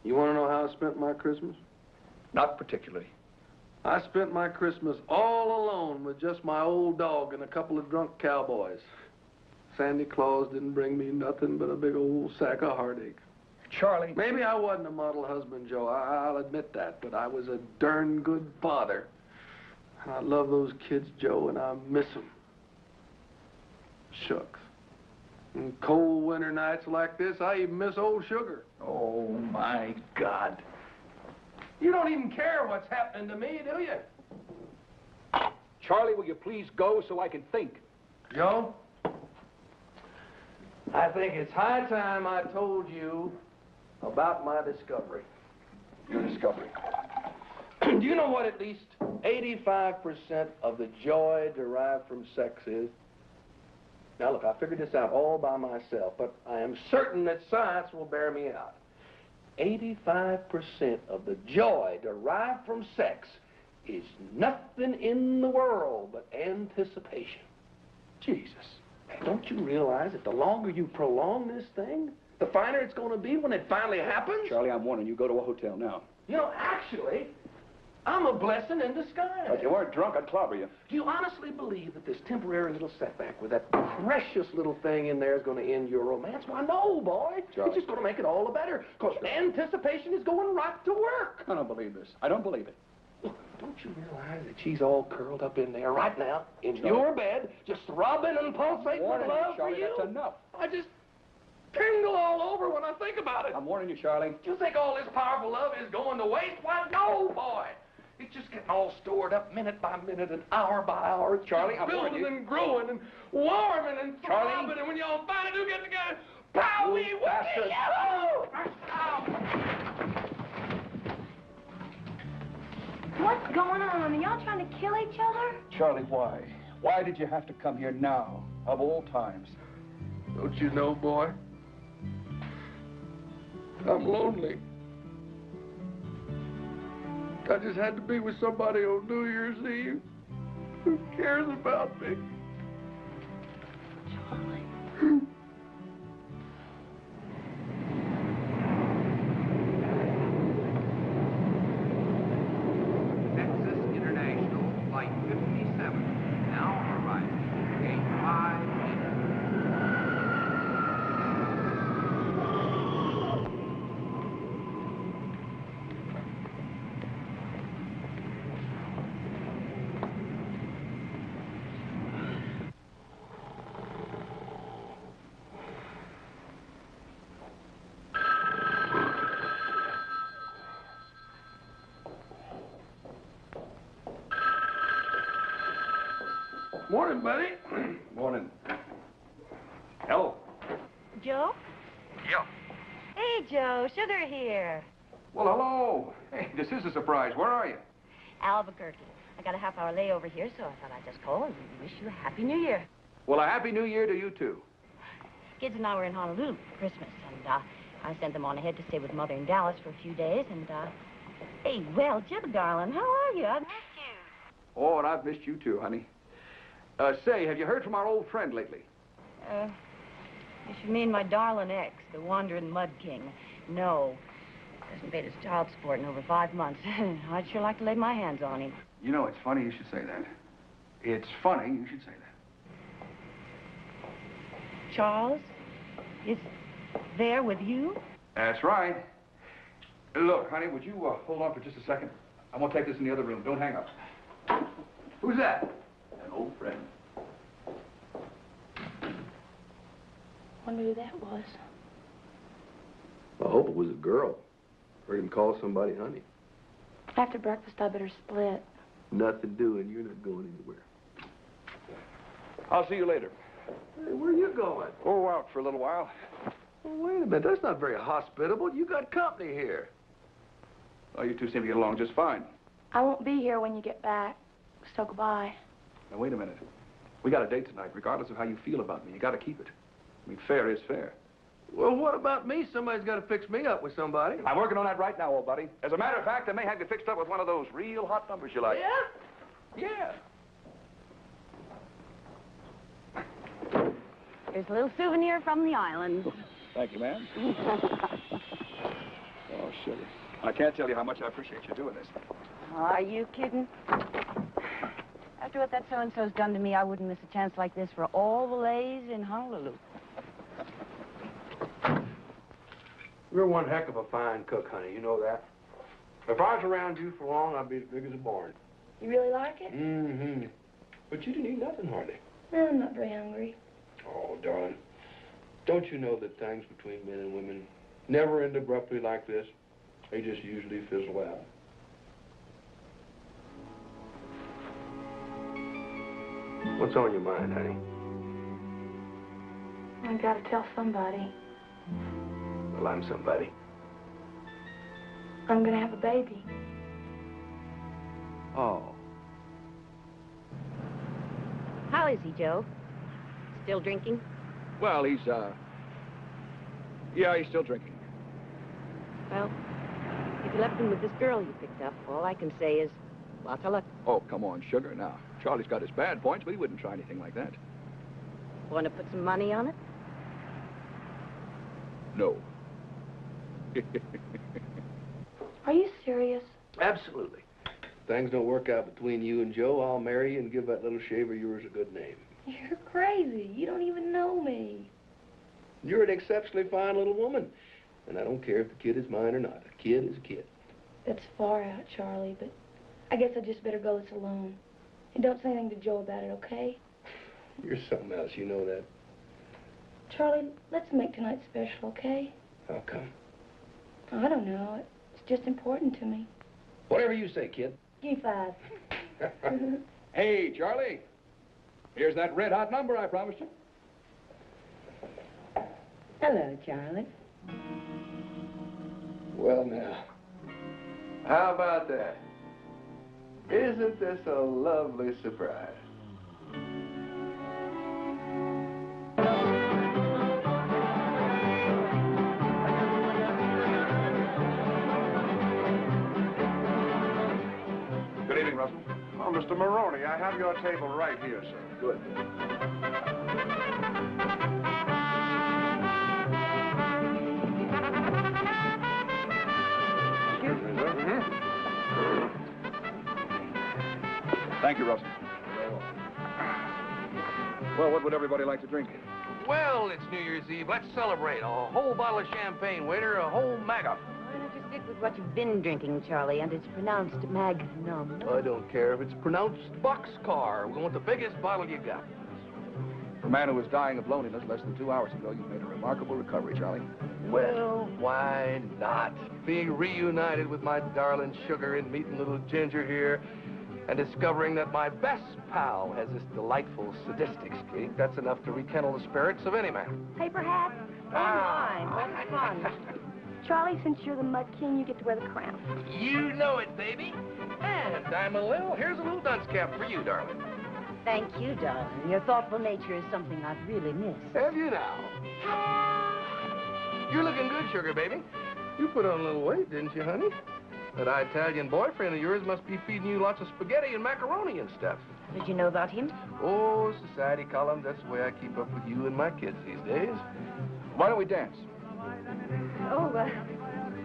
You want to know how I spent my Christmas? Not particularly. I spent my Christmas all alone with just my old dog and a couple of drunk cowboys. Sandy Claus didn't bring me nothing but a big old sack of heartache. Charlie. Maybe I wasn't a model husband, Joe. I'll admit that, but I was a darn good father. And I love those kids, Joe, and I miss them. Shucks. And cold winter nights like this, I even miss old Sugar. Oh, my God. You don't even care what's happening to me, do you? Charlie, will you please go so I can think? Joe, I think it's high time I told you about my discovery. Your discovery? Do you know what at least 85% of the joy derived from sex is? Now, look, I figured this out all by myself, but I am certain that science will bear me out. 85% of the joy derived from sex is nothing in the world but anticipation. Jesus. Hey, don't you realize that the longer you prolong this thing, the finer it's going to be when it finally happens? Charlie, I'm warning you. Go to a hotel now. You know, actually, I'm a blessing in disguise. If you weren't drunk, I'd clobber you. Do you honestly believe that this temporary little setback with that precious little thing in there is going to end your romance? Why, no, boy. Charlie. It's just going to make it all the better, because anticipation is going right to work. I don't believe this. I don't believe it. Look, don't you realize that she's all curled up in there right now, in Charlie. your bed, just throbbing and pulsating with love Charlie, for you? that's enough. I just tingle all over when I think about it. I'm warning you, Charlie. Do you think all this powerful love is going to waste? Why, no, boy. It's just getting all stored up minute by minute and hour by hour. Charlie, I'm warning building you. and growing and warming and Charlie. throbbing, and when y'all finally do get together, powie, bastard. What's going on? Are y'all trying to kill each other? Charlie, why? Why did you have to come here now, of all times? Don't you know, boy? I'm lonely. I just had to be with somebody on New Year's Eve who cares about me. Charlie. Texas International Flight 57, now arriving. Gate 5 in. Morning, buddy. Morning. Hello. Joe? Yeah. Hey, Joe. Sugar here. Well, hello. Hey, this is a surprise. Where are you? Albuquerque. I got a half-hour layover here, so I thought I'd just call and wish you a Happy New Year. Well, a Happy New Year to you, too. Kids and I were in Honolulu for Christmas, and I sent them on ahead to stay with Mother in Dallas for a few days, and, hey, well, Jim, darling, how are you? I've missed you. Oh, and I've missed you, too, honey. Say, have you heard from our old friend lately? If you mean my darling ex, the wandering mud king, no. Hasn't paid his child support in over 5 months. I'd sure like to lay my hands on him. You know, it's funny you should say that. It's funny you should say that. Charles is there with you? That's right. Look, honey, would you hold on for just a second? I'm going to take this in the other room. Don't hang up. Who's that? An old friend. Wonder who that was. I hope it was a girl. Heard him call somebody honey. After breakfast, I better split. Nothing doing. You're not going anywhere. I'll see you later. Hey, where are you going? Oh, out for a little while. Well, wait a minute. That's not very hospitable. You got company here. Oh, you two seem to get along just fine. I won't be here when you get back. So goodbye. Now, wait a minute. We got a date tonight, regardless of how you feel about me. You got to keep it. I mean, fair is fair. Well, what about me? Somebody's got to fix me up with somebody. I'm working on that right now, old buddy. As a matter of fact, I may have you fixed up with one of those real hot numbers you like. Yeah? Yeah. Here's a little souvenir from the island. Thank you, ma'am. Oh, sugar. I can't tell you how much I appreciate you doing this. Are you kidding? After what that so-and-so's done to me, I wouldn't miss a chance like this for all the lays in Honolulu. You're one heck of a fine cook, honey. You know that. If I was around you for long, I'd be as big as a barn. You really like it? Mm-hmm. But you didn't eat nothing hardly. I'm not very hungry. Oh, darling. Don't you know that things between men and women never end abruptly like this? They just usually fizzle out. What's on your mind, honey? I gotta tell somebody. Well, I'm somebody. I'm gonna have a baby. Oh. How is he, Joe? Still drinking? Well, he's still drinking. Well, if you left him with this girl you picked up, all I can say is, lots of luck. Oh, come on, sugar. Now, Charlie's got his bad points, but he wouldn't try anything like that. Want to put some money on it? No. Are you serious? Absolutely. If things don't work out between you and Joe, I'll marry you and give that little shave of yours a good name. You're crazy. You don't even know me. You're an exceptionally fine little woman. And I don't care if the kid is mine or not. A kid is a kid. That's far out, Charlie, but I guess I just better go this alone. And don't say anything to Joe about it, okay? You're something else, you know that. Charlie, let's make tonight special, okay? How come? I don't know. It's just important to me. Whatever you say, kid. Give 5. Hey, Charlie. Here's that red-hot number I promised you. Hello, Charlie. Well, now, how about that? Isn't this a lovely surprise? Good evening, Russell. Oh, Mr. Maroney, I have your table right here, sir. Good. Thank you, Russell. Well, what would everybody like to drink? Well, it's New Year's Eve. Let's celebrate. A whole bottle of champagne, waiter. A whole maga. Why don't you stick with what you've been drinking, Charlie, and it's pronounced magnum. I don't care if it's pronounced boxcar. We want the biggest bottle you got. For a man who was dying of loneliness less than 2 hours ago, you've made a remarkable recovery, Charlie. Well, why not? Being reunited with my darling Sugar and meeting little Ginger here and discovering that my best pal has this delightful sadistic streak, that's enough to rekindle the spirits of any man. Paper hat? Fine. What's fun? Charlie, since you're the Mud King, you get to wear the crown. You know it, baby. And here's a little dunce cap for you, darling. Thank you, darling. Your thoughtful nature is something I've really missed. Have you now? You're looking good, Sugar, baby. You put on a little weight, didn't you, honey? That Italian boyfriend of yours must be feeding you lots of spaghetti and macaroni and stuff. Did you know about him? Oh, society columns, that's the way I keep up with you and my kids these days. Why don't we dance? Oh,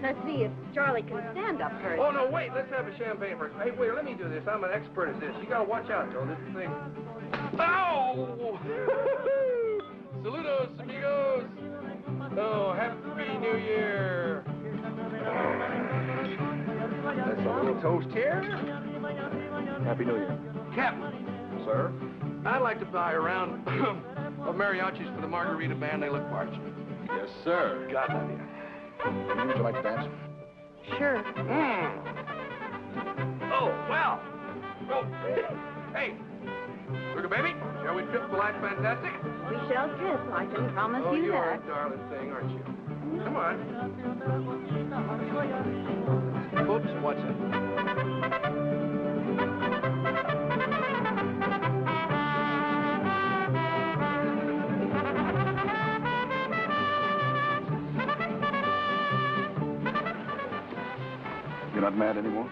let's see if Charlie can stand up first. Oh, no, wait, let's have a champagne first. Hey, wait, let me do this. I'm an expert at this. You gotta watch out, Joe. This thing... Ow! Saludos, amigos. Oh, Happy New Year. That's a little toast here. Happy New Year. Captain. Sir? I'd like to buy a round of mariachis for the margarita band. They look parched. Yes, sir. God love you. Would you like to dance? Sure. Oh, well. Oh, hey. Sugar baby, shall we trip the life fantastic? We shall trip, I can promise Oh, you you are that. a darling thing, aren't you? Come on. Oops, what's it? You're not mad anymore?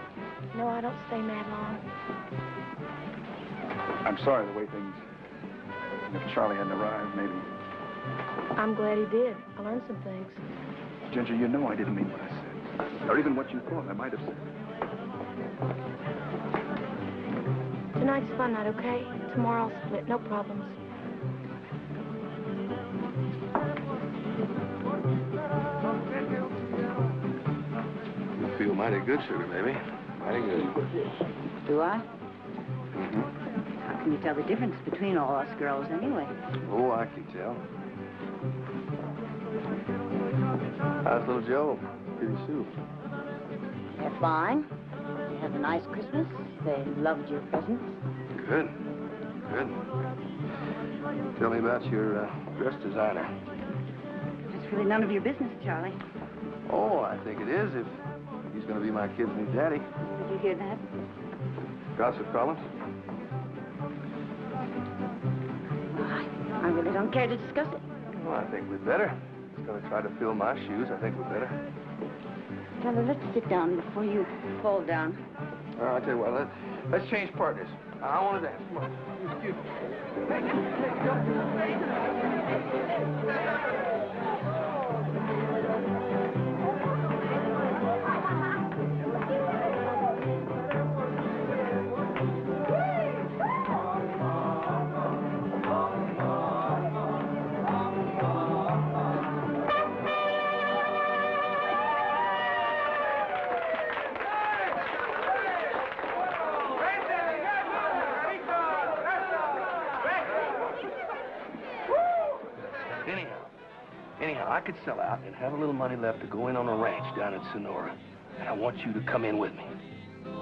No, I don't stay mad long. I'm sorry the way things... If Charlie hadn't arrived, maybe... I'm glad he did. I learned some things. Ginger, you know I didn't mean what I said. Or even what you thought I might have said. Tonight's fun night, okay? Tomorrow I'll split, no problems. You feel mighty good, sugar baby. Mighty good. Do I? How can you tell the difference between all us girls anyway? Oh, I can tell. How's little Joe? Pretty Sue? They're fine. They had a nice Christmas. They loved your presents. Good. Good. Tell me about your dress designer. It's really none of your business, Charlie. Oh, I think it is if he's going to be my kid's new daddy. Did you hear that? Gossip columns? I really don't care to discuss it. Well, I think we'd better. He's going to try to fill my shoes. I think we'd better. Charlie, let's sit down before you fall down. I'll tell you what, let's change partners. I want to dance. Come on. Excuse me. Anyhow, I could sell out and have a little money left to go in on a ranch down in Sonora. And I want you to come in with me.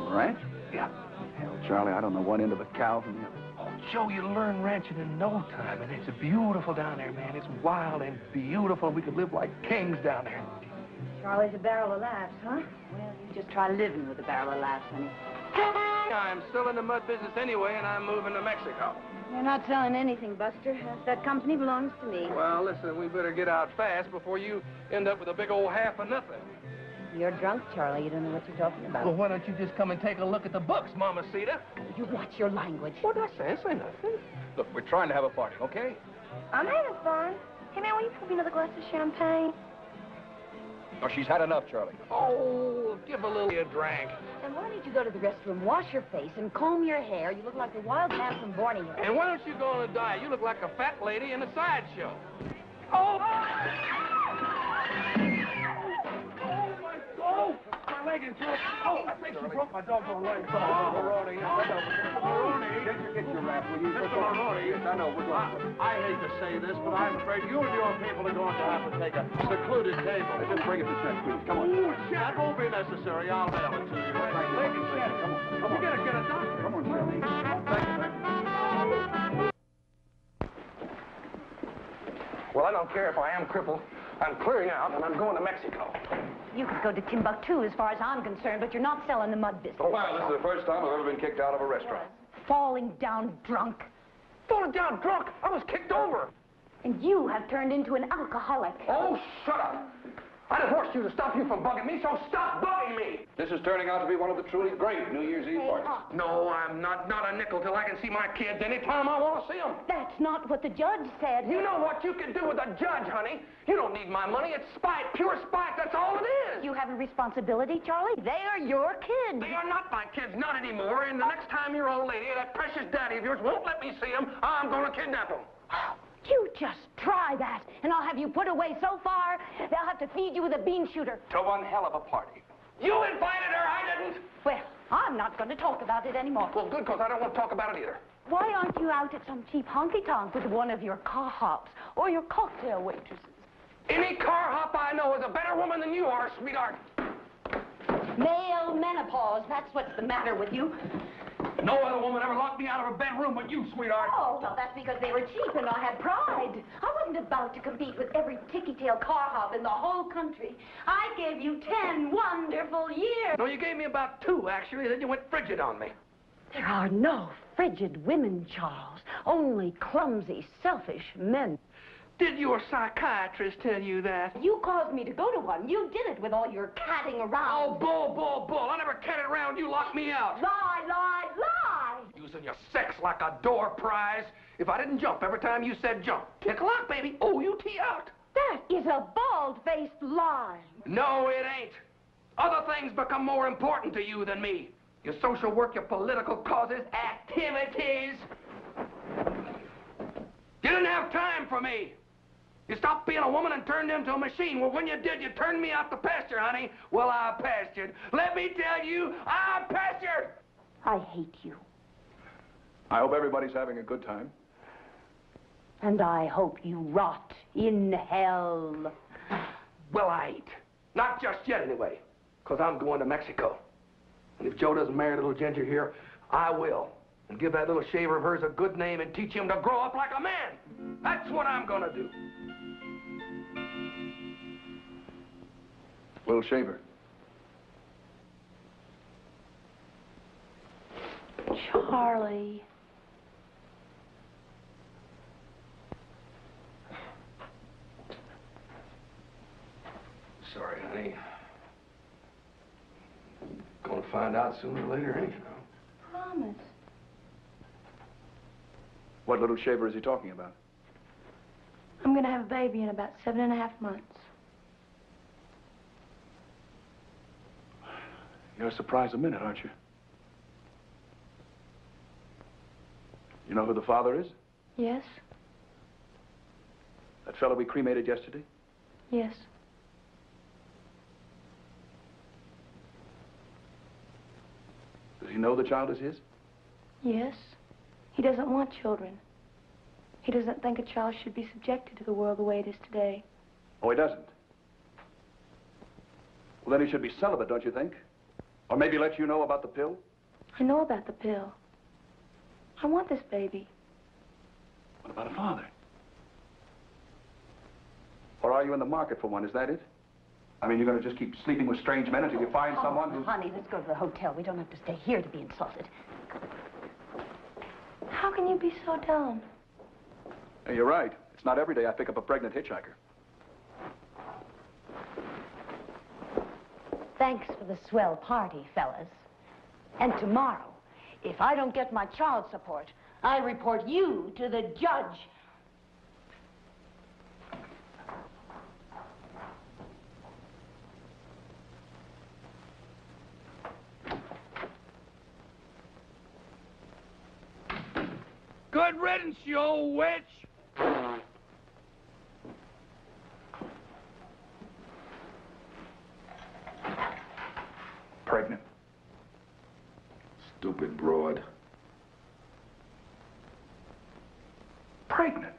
Ranch? Yeah. Hell, Charlie, I don't know one end of a cow from the other. Oh, Joe, you'll learn ranching in no time. And it's beautiful down there, man. It's wild and beautiful. We could live like kings down there. Charlie's a barrel of laughs, huh? Well, you just try living with a barrel of laughs, honey. I'm still in the mud business anyway, and I'm moving to Mexico. You're not selling anything, Buster. That company belongs to me. Well, listen, we better get out fast before you end up with a big old half of nothing. You're drunk, Charlie. You don't know what you're talking about. Well, why don't you just come and take a look at the books, Mamacita? You watch your language. What did I say? I say nothing. Look, we're trying to have a party, okay? I'm having fun. Hey, man, will you pour me another glass of champagne? Oh, she's had enough, Charlie. Oh, give a little a drink. And why don't you go to the restroom, wash your face, and comb your hair? You look like the wild man from Borneo. And why don't you go on a diet? You look like a fat lady in a sideshow. Oh! Oh, my leg is broke. Oh, I think she broke my doggone leg. Oh, Maroney. Maroney. Get your rap, will you? Mr. Maroney. Yes, I know. I hate to say this, but I'm afraid you and your people are going to have to take a secluded table. Just bring it to check, please. Come on. That won't be necessary. I'll mail it to you. Take a shot. Come on. You gotta get a doctor. Come on, Charlie. Well, I don't care if I am crippled. I'm clearing out, and I'm going to Mexico. You could go to Timbuktu as far as I'm concerned, but you're not selling the mud business. Oh, wow, this is the first time I've ever been kicked out of a restaurant. Falling down drunk. Falling down drunk? I was kicked over. And you have turned into an alcoholic. Oh, shut up. I divorced you to stop you from bugging me, so stop bugging me! This is turning out to be one of the truly great New Year's Eve parties. No, I'm not a nickel till I can see my kids anytime I want to see them. That's not what the judge said. You know what you can do with a judge, honey. You don't need my money. It's spite, pure spite. That's all it is. You have a responsibility, Charlie. They are your kids. They are not my kids, not anymore. And the next time your old lady, that precious daddy of yours, won't let me see them, I'm going to kidnap them. You just try that, and I'll have you put away so far, they'll have to feed you with a bean shooter. To one hell of a party. You invited her, I didn't. Well, I'm not going to talk about it anymore. Well, good, because I don't want to talk about it either. Why aren't you out at some cheap honky-tonk with one of your car hops or your cocktail waitresses? Any car hop I know is a better woman than you are, sweetheart. Male menopause, that's what's the matter with you. No other woman ever locked me out of her bedroom but you, sweetheart. Oh, well, that's because they were cheap and I had pride. I wasn't about to compete with every ticky-tail car hop in the whole country. I gave you 10 wonderful years. No, you gave me about 2, actually. Then you went frigid on me. There are no frigid women, Charles. Only clumsy, selfish men. Did your psychiatrist tell you that? You caused me to go to one. You did it with all your catting around. Oh, bull. I never catted around. You locked me out. Lie. Using your sex like a door prize. If I didn't jump every time you said jump, kick lock, baby. O-U-T out. That is a bald-faced lie. No, it ain't. Other things become more important to you than me. Your social work, your political causes, activities. You didn't have time for me. You stopped being a woman and turned into a machine. Well, when you did, you turned me out to pasture, honey. Well, I pastured. Let me tell you, I pastured. I hate you. I hope everybody's having a good time. And I hope you rot in hell. Well, I ain't. Not just yet, anyway. Because I'm going to Mexico. And if Joe doesn't marry little Ginger here, I will. And give that little shaver of hers a good name and teach him to grow up like a man. That's what I'm gonna do. Little shaver. Charlie. Sorry, honey. Gonna find out sooner or later, ain't you? Promise. What little shaver is he talking about? I'm going to have a baby in about 7.5 months. You're surprised a minute, aren't you? You know who the father is? Yes? That fellow we cremated yesterday? Yes. Does he know the child is his? Yes. He doesn't want children. He doesn't think a child should be subjected to the world the way it is today. Oh, he doesn't? Well, then he should be celibate, don't you think? Or maybe let you know about the pill? I know about the pill. I want this baby. What about a father? Or are you in the market for one, is that it? I mean, you're going to just keep sleeping with strange men until you find someone who... Honey, let's go to the hotel. We don't have to stay here to be insulted. How can you be so dumb? Hey, you're right. It's not every day I pick up a pregnant hitchhiker. Thanks for the swell party, fellas. And tomorrow, if I don't get my child support, I report you to the judge. Good riddance, you old witch! Pregnant. Stupid broad. Pregnant?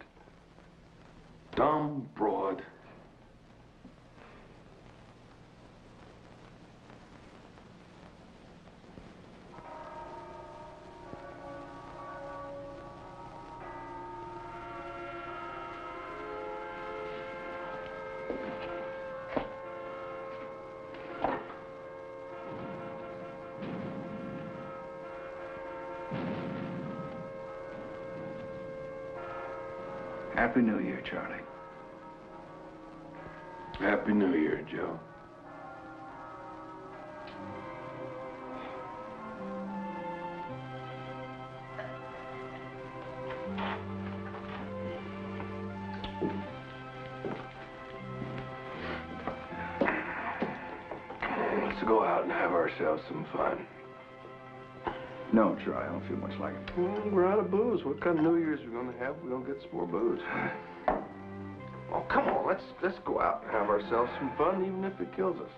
Dumb broad. Happy New Year, Charlie. Happy New Year, Joe. Let's go out and have ourselves some fun. No, Troy, I don't feel much like it. Well, we're out of booze. What kind of New Year's are we gonna have? We're gonna get some more booze. Oh, come on, let's go out and have ourselves some fun, even if it kills us.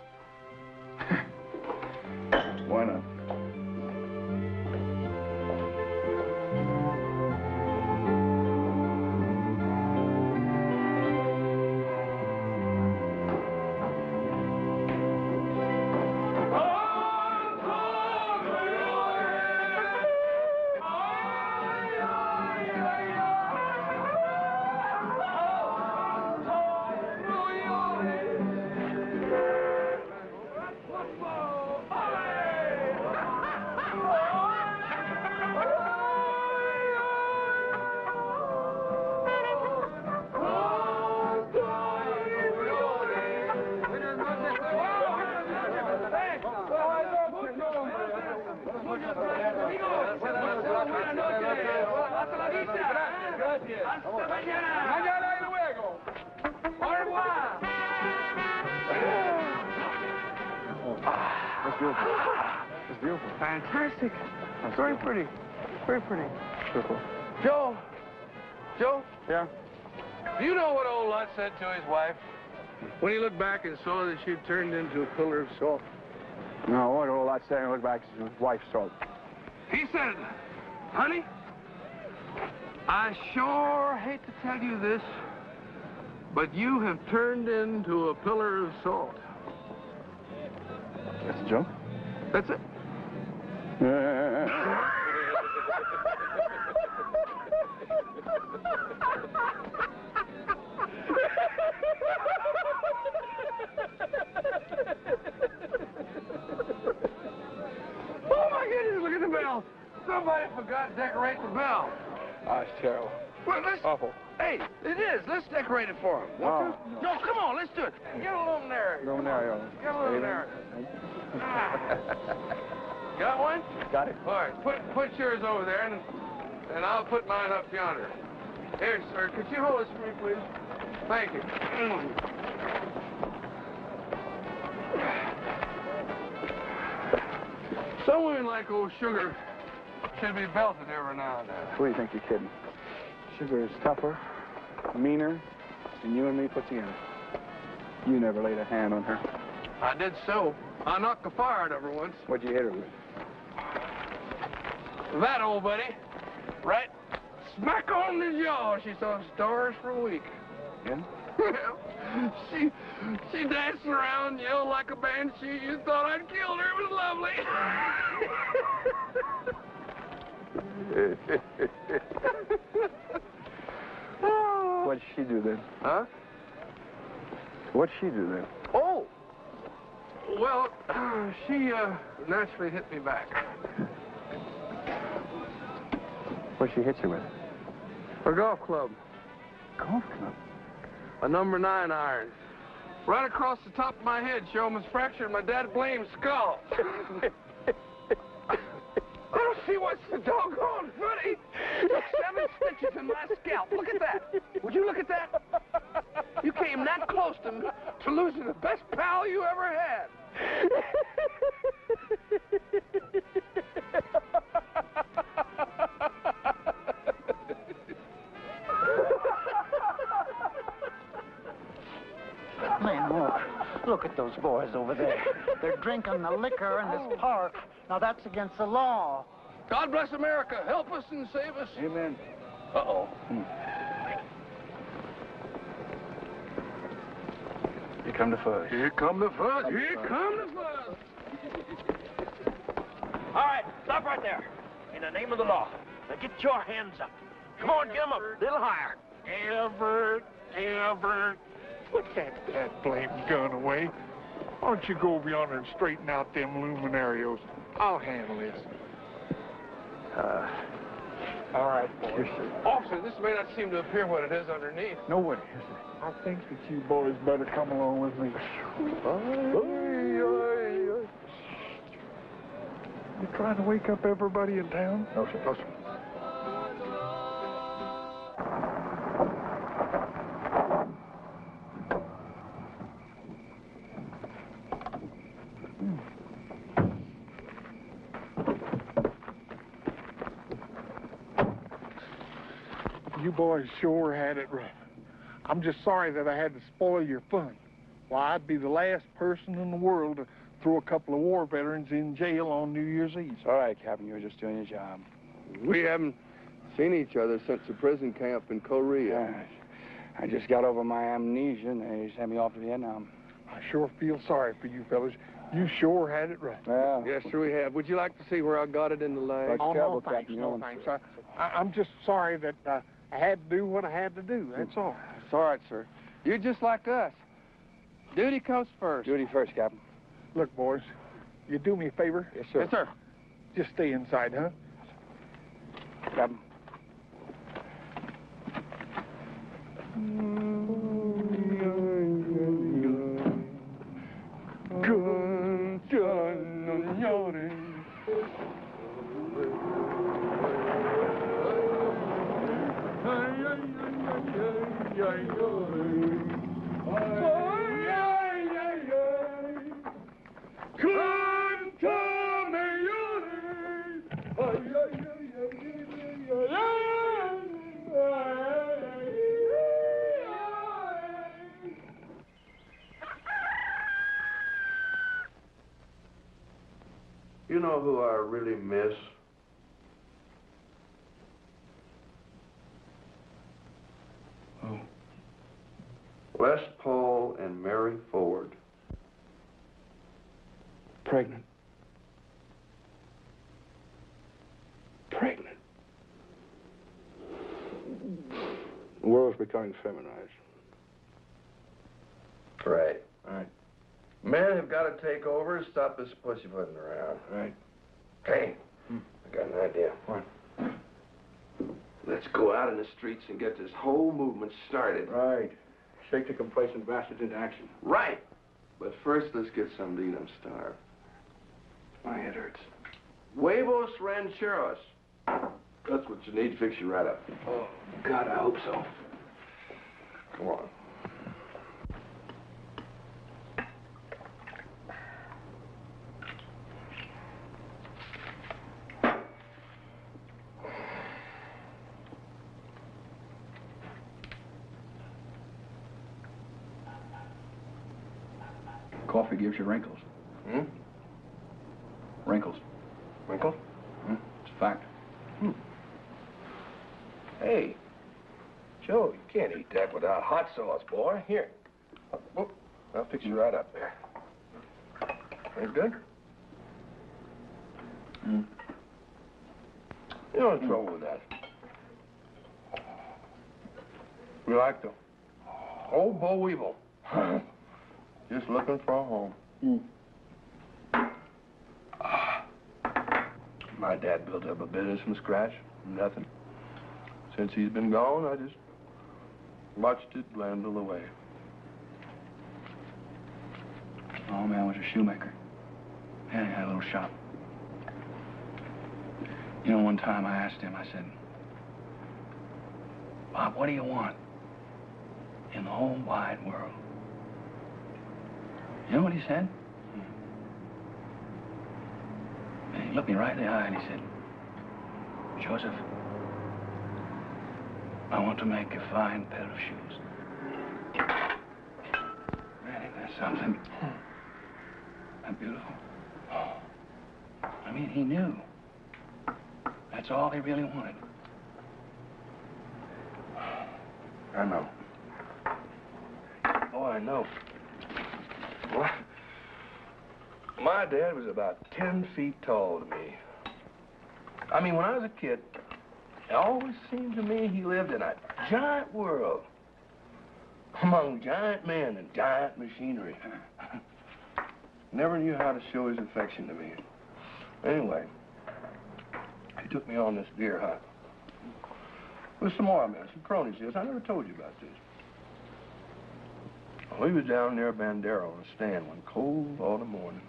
Why not? It's beautiful. Fantastic. Very pretty. Very pretty. Beautiful. Joe! Joe? Yeah? Do you know what old Lot said to his wife when he looked back and saw that she'd turned into a pillar of salt? No, what all that saying, look back to his wife's salt. He said, honey, I sure hate to tell you this, but you have turned into a pillar of salt. That's a joke? That's it. Oh, my goodness, look at the bell. Somebody forgot to decorate the bell. Oh, it's terrible. Well, let's... Awful. Hey, it is. Let's decorate it for him. No. No, come on, let's do it. Get a luminary. Luminario. Get a luminary. Got one? Got it. All right, put yours over there, and I'll put mine up yonder. Here, sir, could you hold this for me, please? Thank you. Some women like old sugar should be belted every now and then. Who do you think you're kidding? Sugar is tougher, meaner than you and me put together. You never laid a hand on her. I did so. I knocked the fire out of her once. What'd you hit her with? That old buddy, right smack on the jaw. She saw stars for a week. Yeah? she danced around, yelled like a banshee. You thought I'd killed her. It was lovely. What'd she do then? Huh? What'd she do then? Oh! Well, she naturally hit me back. What'd she hit you with? A golf club. Golf club? A number 9 iron. Right across the top of my head, showing was fractured my dad blamed skull. I don't see what's so doggone funny. 7 stitches in my scalp. Look at that. Would you look at that? You came that close to losing the best pal you ever had. Man, look at those boys over there. They're drinking the liquor in this park. Now, that's against the law. God bless America. Help us and save us. Amen. Uh-oh. Here come the fuzz. Here come the fuzz. Here come the fuzz. All right, stop right there. In the name of the law. Now get your hands up. Come on, get them up. A little higher. Albert. Put that blame gun away. Why don't you go over yonder and straighten out them luminarios? I'll handle this. All right, boys. Officer, this may not seem to appear what it is underneath. No, it isn't. I think that you boys better come along with me. You trying to wake up everybody in town? No, sir. No, sir. You boys sure had it rough. I'm just sorry that I had to spoil your fun. Why, I'd be the last person in the world to throw a couple of war veterans in jail on New Year's Eve. All right, Captain, you were just doing your job. We haven't seen each other since the prison camp in Korea. I just got over my amnesia, and they just had me off to Vietnam. I sure feel sorry for you fellas. You sure had it rough. Well, Yes, sir, we have. Would you like to see where I got it in the leg? Oh, no, Captain, thanks, you no, know, thanks. I'm just sorry that I had to do what I had to do, that's all. It's all right, sir. You're just like us. Duty comes first. Duty first, Captain. Look, boys, you do me a favor? Yes, sir. Yes, sir. Just stay inside, huh? Captain. You know who I really miss? Who? Les Paul and Mary Ford. Pregnant. Pregnant. The world's becoming feminized. Right. Right. Men have got to take over and stop this pussyfooting around. Right. Hey, I got an idea. What? Let's go out in the streets and get this whole movement started. Right. Shake the complacent bastards into action. Right. But first, let's get something to eat. I'm starved. My head hurts. Huevos rancheros. That's what you need to fix you right up. Oh, God, I hope so. Come on. Coffee gives you wrinkles. Hmm? Wrinkles. Winkle? It's a fact. Hey, Joe, you can't eat that without hot sauce, boy. Here. Whoop. I'll fix you right up there. Ain't good? You know what's trouble with that? We like the old Bo Weevil. Just looking for a home. My dad built up a business from scratch, nothing. Since he's been gone, I just watched it dwindle away. Oh, man was a shoemaker. And he had a little shop. You know, one time I asked him, I said, Bob, what do you want in the whole wide world? You know what he said? And he looked me right in the eye and he said, Joseph, I want to make a fine pair of shoes. Man, ain't that something? That beautiful. I mean, he knew. That's all he really wanted. I know. Oh, I know. Well, my dad was about 10 feet tall to me. I mean, when I was a kid, it always seemed to me he lived in a giant world among giant men and giant machinery. Never knew how to show his affection to me. Anyway, he took me on this deer hunt. There's some more men, some cronies here. I never told you about this. We was down near Bandera on a stand one cold autumn morning.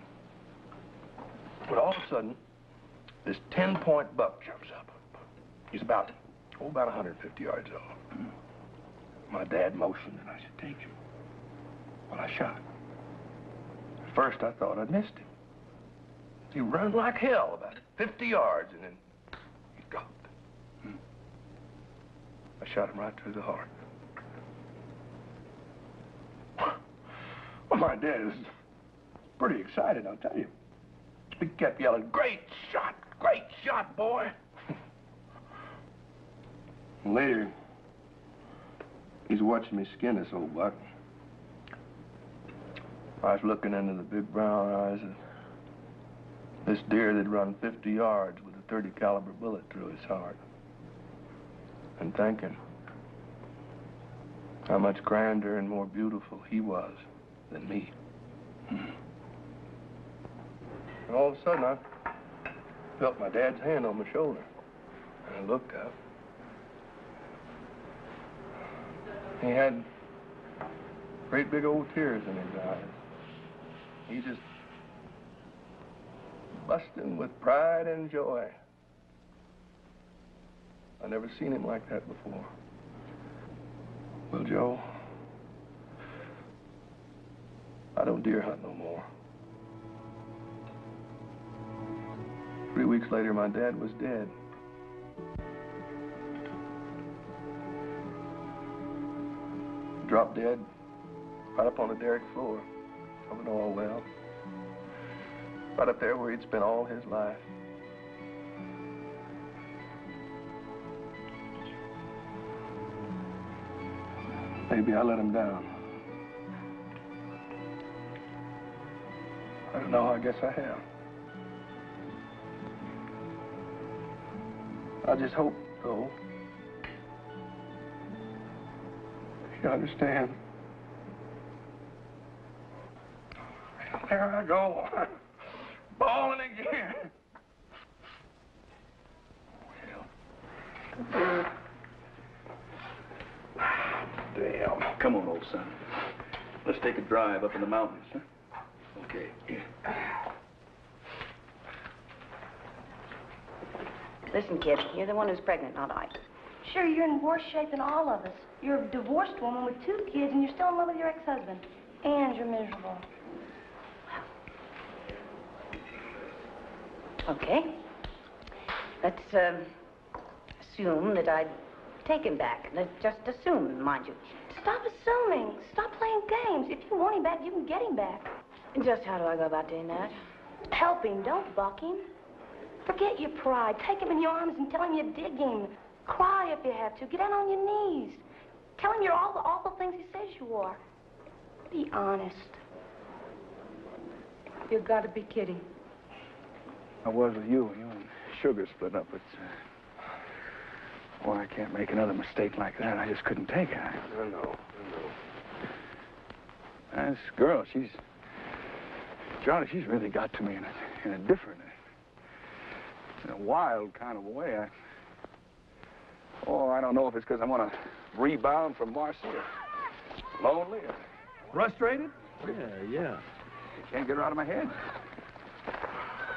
But all of a sudden, this 10-point buck jumps up. He's about 150 yards off. My dad motioned, and I said, take him. Well, I shot. At first, I thought I'd missed him. He ran like hell about 50 yards, and then he dropped. I shot him right through the heart. Well, my dad is pretty excited, I'll tell you. He kept yelling, great shot, boy. Later, he's watching me skin this old buck. I was looking into the big brown eyes of this deer that'd run 50 yards with a .30 caliber bullet through his heart. And thinking how much grander and more beautiful he was than me. And all of a sudden, I felt my dad's hand on my shoulder. And I looked up. He had great big old tears in his eyes. He just busting with pride and joy. I never seen him like that before. Well, Joe, I don't deer hunt no more. 3 weeks later, my dad was dead. Dropped dead right up on the derrick floor of an oil well. Right up there where he'd spent all his life. Maybe I let him down. I don't know, I guess I have. I just hope, though, you understand. There I go, bawling again. Well. Damn. Come on, old son. Let's take a drive up in the mountains, huh? Okay. Listen, kid, you're the one who's pregnant, not I. Sure, you're in worse shape than all of us. You're a divorced woman with 2 kids, and you're still in love with your ex-husband. And you're miserable. Okay. Let's, assume that I'd take him back. Let's just assume, mind you. Stop assuming. Stop playing games. If you want him back, you can get him back. And just how do I go about doing that? Help him. Don't buck him. Forget your pride. Take him in your arms and tell him you dig him. Cry if you have to. Get down on your knees. Tell him you're all the awful things he says you are. Be honest. You've got to be kidding. I was with you. You and Sugar split up, but, boy, I can't make another mistake like that. I just couldn't take it. I know. This girl, Johnny, she's really got to me in a different, in a wild kind of a way. I don't know if it's because I'm on a rebound from Marcia. Lonely or frustrated? Yeah. Can't get her out of my head.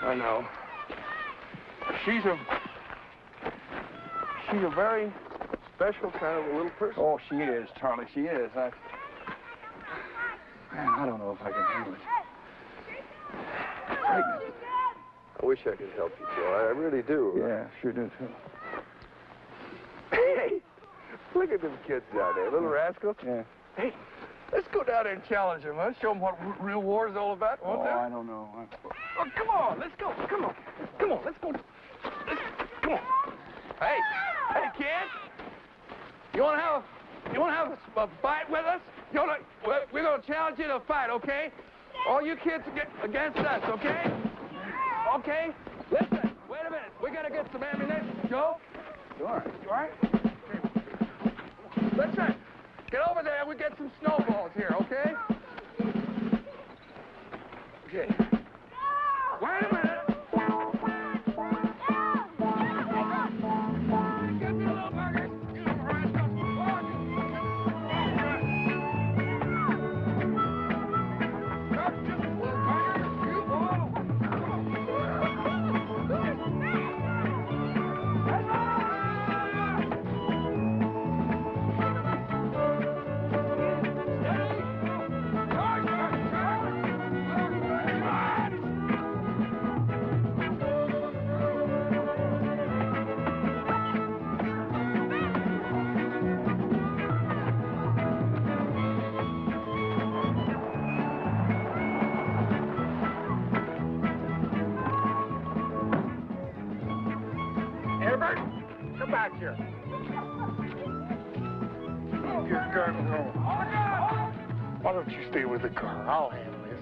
I know. She's a very special kind of a little person. Oh, she is, Charlie, she is. Man, I don't know if I can handle it. Pregnant. I wish I could help you, Joe. I really do. Yeah, sure do, too. Hey, look at them kids down there, little rascals. Yeah. Hey, let's go down there and challenge them, huh? Show them what real war is all about, won't there? I don't know. Oh, come on, let's go. Come on, let's go. Come on. Hey, kids. You want to have a fight with us? We're going to challenge you to a fight, okay? All you kids against us, okay? Okay? Listen, wait a minute. We got to get some ammunition. Joe? You all right? You all right? Listen, get over there and we get some snowballs here, okay? Okay. Wait a minute. Get me a little burger. Come back here. Your gun home. Why don't you stay with the car? I'll handle this.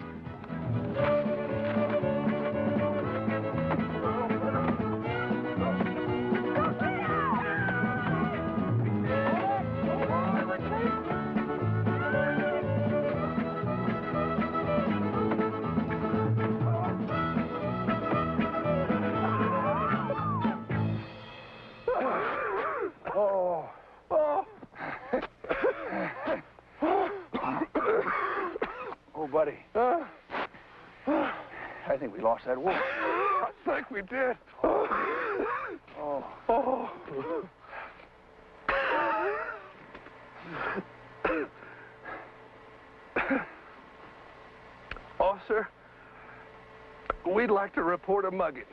Oh, buddy. I think we lost that wolf. I think we did. Oh. Oh. Officer, we'd like to report a mugging.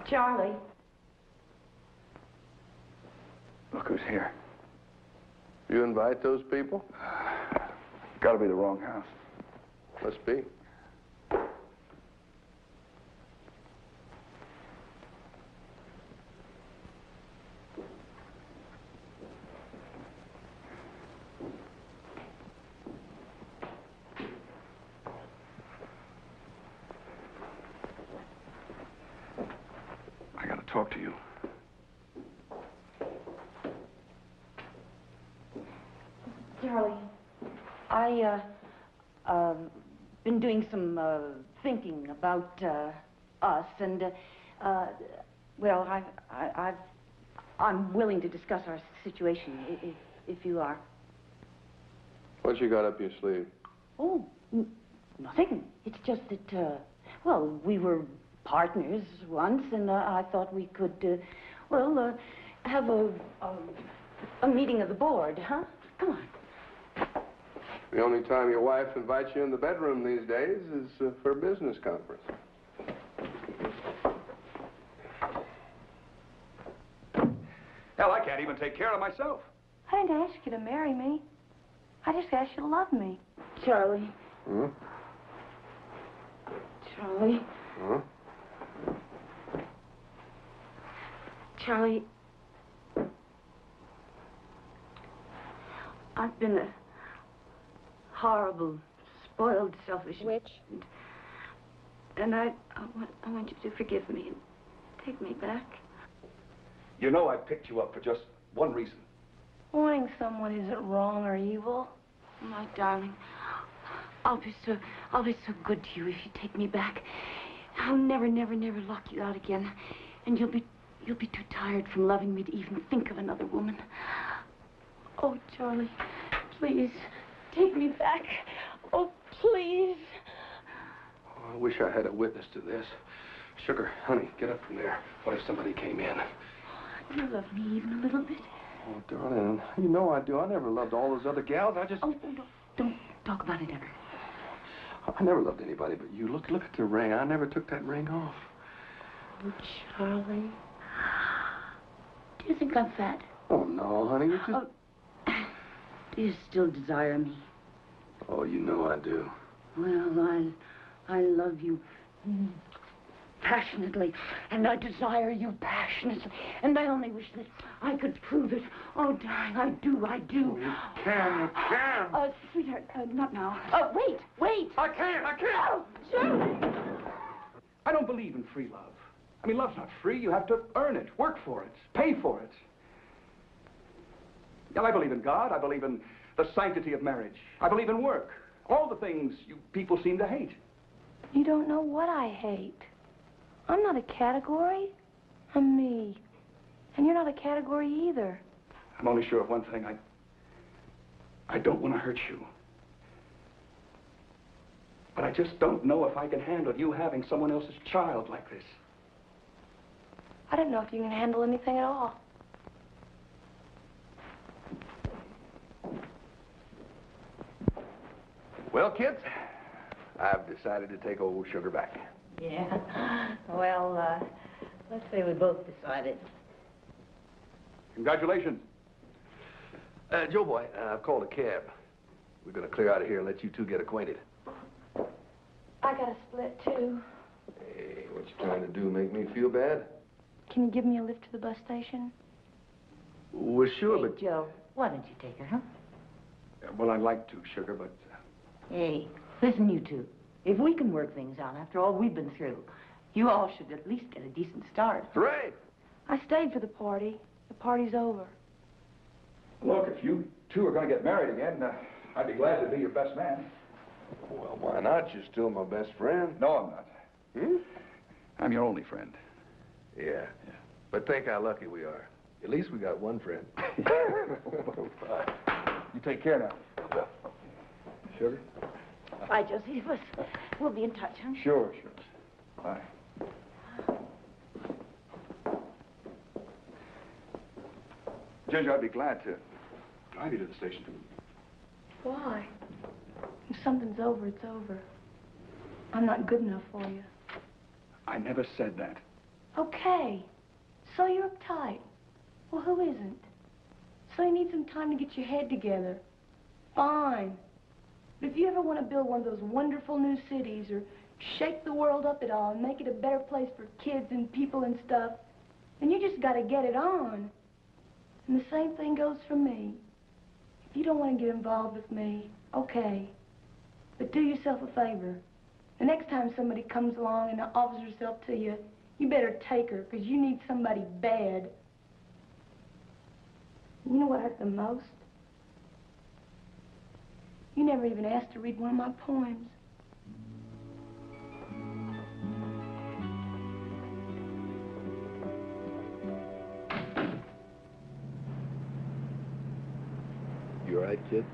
Charlie. Look who's here. You invite those people? Gotta be the wrong house. Must be. I gotta talk to you. Charlie, been doing some thinking about us, and well, I'm willing to discuss our situation if you are. What you got up your sleeve? Oh, nothing. It's just that well, we were partners once, and I thought we could well have a meeting of the board, huh? Come on. The only time your wife invites you in the bedroom these days is for a business conference. Hell, I can't even take care of myself. I didn't ask you to marry me. I just asked you to love me. Charlie. Huh? Charlie. Huh? Charlie. I've been a horrible, spoiled, selfish witch. And I want you to forgive me and take me back. You know I picked you up for just one reason. Wanting someone isn't wrong or evil. My darling, I'll be so good to you if you take me back. I'll never lock you out again. And you'll be too tired from loving me to even think of another woman. Oh, Charlie, please, take me back. Oh, please. Oh, I wish I had a witness to this. Sugar, honey, get up from there. What if somebody came in? Do you love me even a little bit? Oh, darling, you know I do. I never loved all those other gals. I just... Oh, don't talk about it ever. I never loved anybody but you. Look at the ring. I never took that ring off. Oh, Charlie. Do you think I'm fat? Oh, no, honey, you just... Oh, do you still desire me? Oh, you know I do. Well, I love you passionately, and I desire you passionately, and I only wish that I could prove it. Oh, darling, I do. Oh, you can. Sweetheart, not now. Oh, wait. I can't. Oh, Charlie. I don't believe in free love. I mean, love's not free. You have to earn it, work for it, pay for it. Yeah, I believe in God. I believe in the sanctity of marriage. I believe in work. All the things you people seem to hate. You don't know what I hate. I'm not a category. I'm me. And you're not a category either. I'm only sure of one thing. I don't want to hurt you. But I just don't know if I can handle you having someone else's child like this. I don't know if you can handle anything at all. Well, kids, I've decided to take old Sugar back. Yeah. Well, let's say we both decided. Congratulations. Joe boy, I've called a cab. We're gonna clear out of here and let you two get acquainted. I got a split, too. Hey, what you trying to do, make me feel bad? Can you give me a lift to the bus station? Well, sure, Hey, but... Joe, why don't you take her, huh? Well, I'd like to, Sugar, but... Hey, listen, you two. If we can work things out after all we've been through, you all should at least get a decent start. Hooray! I stayed for the party. The party's over. Look, if you two are going to get married again, I'd be glad to be your best man. Well, why not? You're still my best friend. No, I'm not. Hmm? I'm your only friend. Yeah. But think how lucky we are. At least we got one friend. You take care now. Sugar? Bye, Josephus. We'll be in touch, huh? Sure. Bye. Ginger, I'd be glad to drive you to the station. Why? If something's over, it's over. I'm not good enough for you. I never said that. Okay. So you're uptight. Well, who isn't? So you need some time to get your head together. Fine. But if you ever want to build one of those wonderful new cities or shake the world up at all and make it a better place for kids and people and stuff, then you just got to get it on. And the same thing goes for me. If you don't want to get involved with me, okay. But do yourself a favor. The next time somebody comes along and offers herself to you, you better take her, because you need somebody bad. You know what hurt the most? You never even asked to read one of my poems. You all right, kid?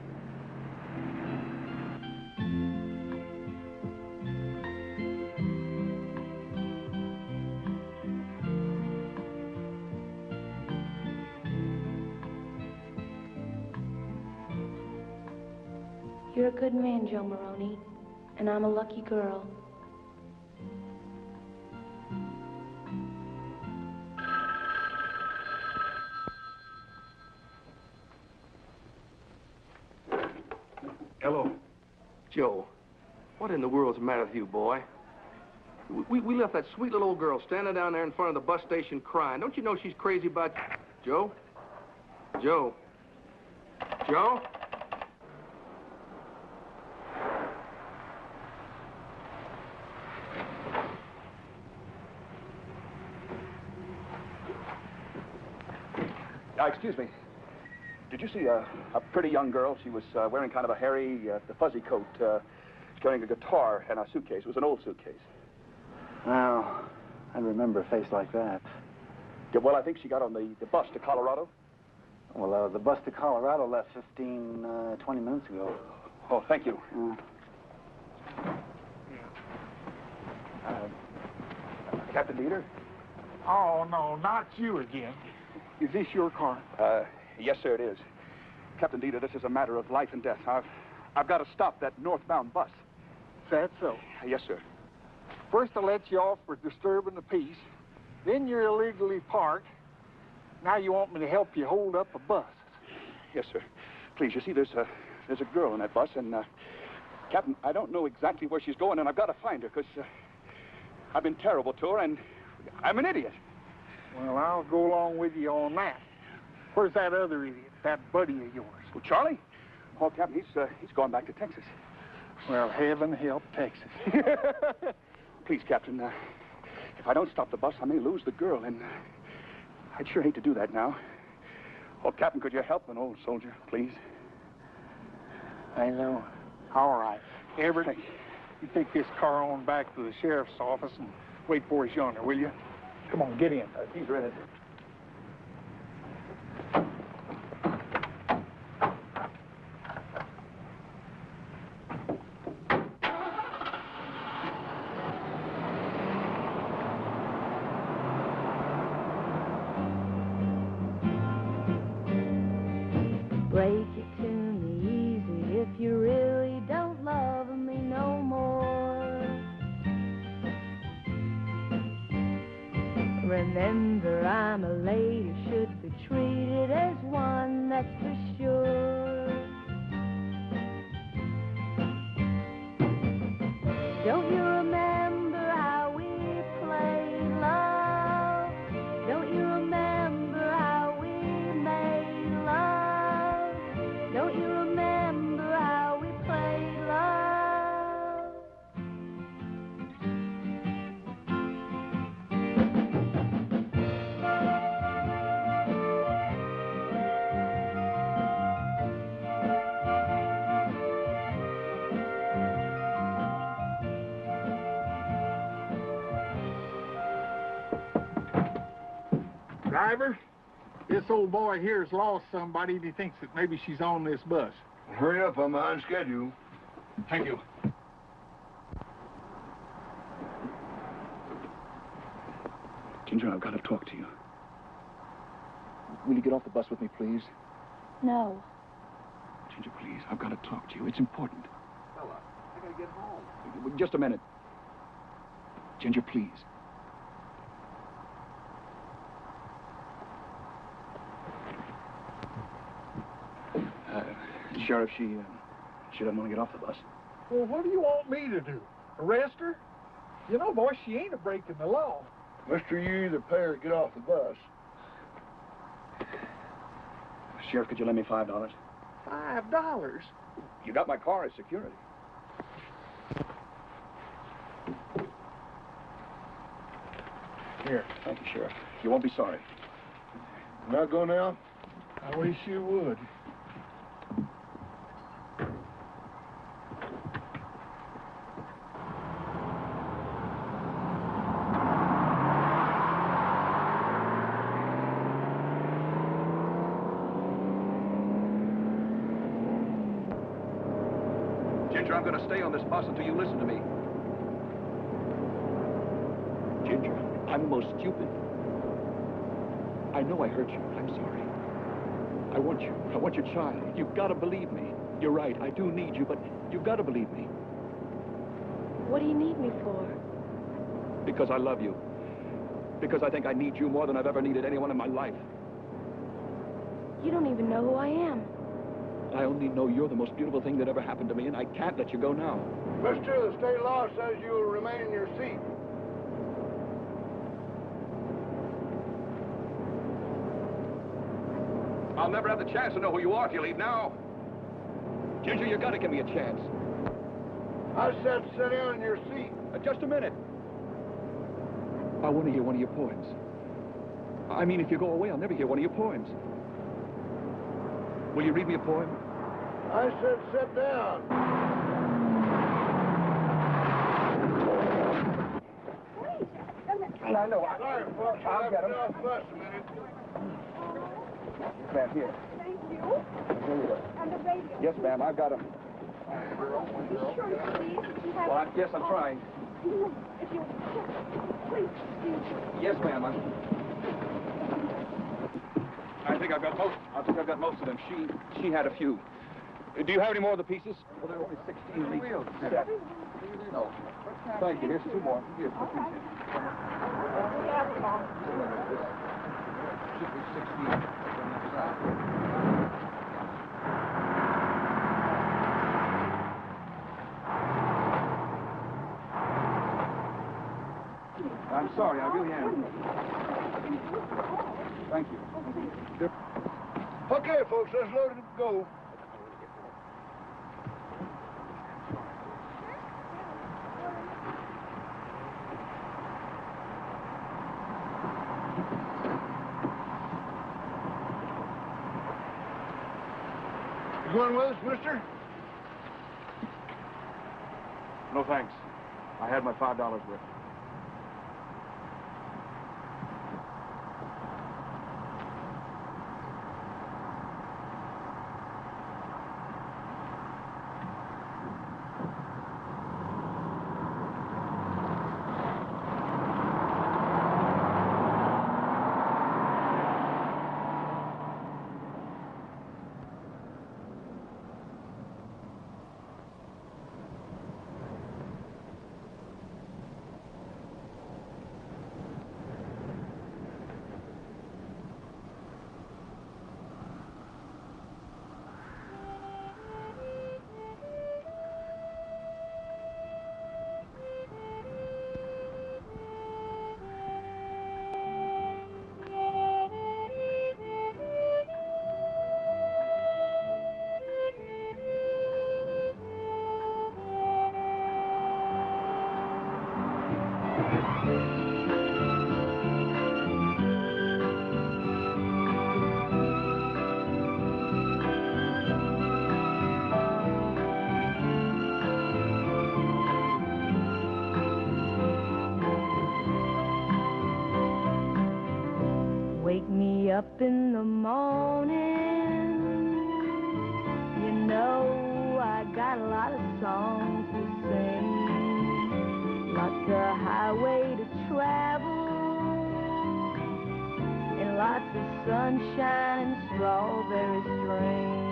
You're a good man, Joe Maroney, and I'm a lucky girl. Hello. Joe, what in the world's the matter with you, boy? We left that sweet little old girl standing down there in front of the bus station crying. Don't you know she's crazy about you? Joe? Excuse me. Did you see a pretty young girl? She was wearing kind of a hairy, the fuzzy coat, carrying a guitar and a suitcase. It was an old suitcase. Well, I remember a face like that. Yeah, well, I think she got on the bus to Colorado. Well, the bus to Colorado left 20 minutes ago. Oh, thank you. Captain Dieter? Oh, no, not you again. Is this your car? Yes, sir, it is. Captain Dieter, this is a matter of life and death. I've got to stop that northbound bus. Is that so? Yes, sir. First I let you off for disturbing the peace. Then you're illegally parked. Now you want me to help you hold up a bus. Yes, sir. Please, you see, there's a girl in that bus, and, Captain, I don't know exactly where she's going, and I've got to find her, because I've been terrible to her, and I'm an idiot. Well, I'll go along with you on that. Where's that other idiot, that buddy of yours? Well, Charlie? Oh, Captain, he's gone back to Texas. Well, heaven help Texas. Please, Captain, if I don't stop the bus, I may lose the girl, and I'd sure hate to do that now. Oh, Captain, could you help an old soldier, please? I know. All right. Everett, you take this car on back to the sheriff's office and wait for us yonder, will you? Come on, get in. He's in it. Break it to me easy if you really don't love me no more. Remember, I'm a lady, should be treated as one, that's for sure. Don't you remember how we played love? Don't you remember how we made love? Don't you remember how we played love? Driver, this old boy here has lost somebody and he thinks that maybe she's on this bus. Well, hurry up, I'm on schedule. Thank you. Ginger, I've got to talk to you. Will you get off the bus with me, please? No. Ginger, please, I've got to talk to you. It's important. Fella, I gotta get home. Just a minute. Ginger, please. Sheriff, she doesn't want to get off the bus. Well, what do you want me to do? Arrest her? You know, boy, she ain't a breaking the law. Mister, you either pay or get off the bus. Sheriff, could you lend me $5? $5? You got my car as security. Here. Thank you, Sheriff. You won't be sorry. Not go now? I wish you would. Ginger, I'm going to stay on this bus until you listen to me. Ginger, I'm most stupid. I know I hurt you. I'm sorry. I want you. I want your child. You've got to believe me. You're right. I do need you, but you've got to believe me. What do you need me for? Because I love you. Because I think I need you more than I've ever needed anyone in my life. You don't even know who I am. I only know you're the most beautiful thing that ever happened to me, and I can't let you go now. Mister, the state law says you will remain in your seat. I'll never have the chance to know who you are if you leave now. Ginger, you gotta give me a chance. I said sit down in your seat. Just a minute. I want to hear one of your poems. I mean, if you go away, I'll never hear one of your poems. Will you read me a poem? I said sit down. I know. Sorry, folks. I'll get him. Off bus a minute. Ma'am, here. Thank you. Here you go. And the radio. Yes, ma'am, I've got him. Be sure, please, if you have... Well, yes, I'm trying. If you... Please, excuse me. Yes, ma'am. I think I've got most of them. She had a few. Do you have any more of the pieces? Well, there are only 16 in each set. No. Thank you. Here's 2 more. Here's the piece. Should be 16. I'm sorry, I really am. Thank you. Okay, folks, let's load it and go. You going with us, mister? No, thanks. I had my $5 worth. up in the morning, you know I got a lot of songs to sing, lots of highway to travel, and lots of sunshine and strawberry string.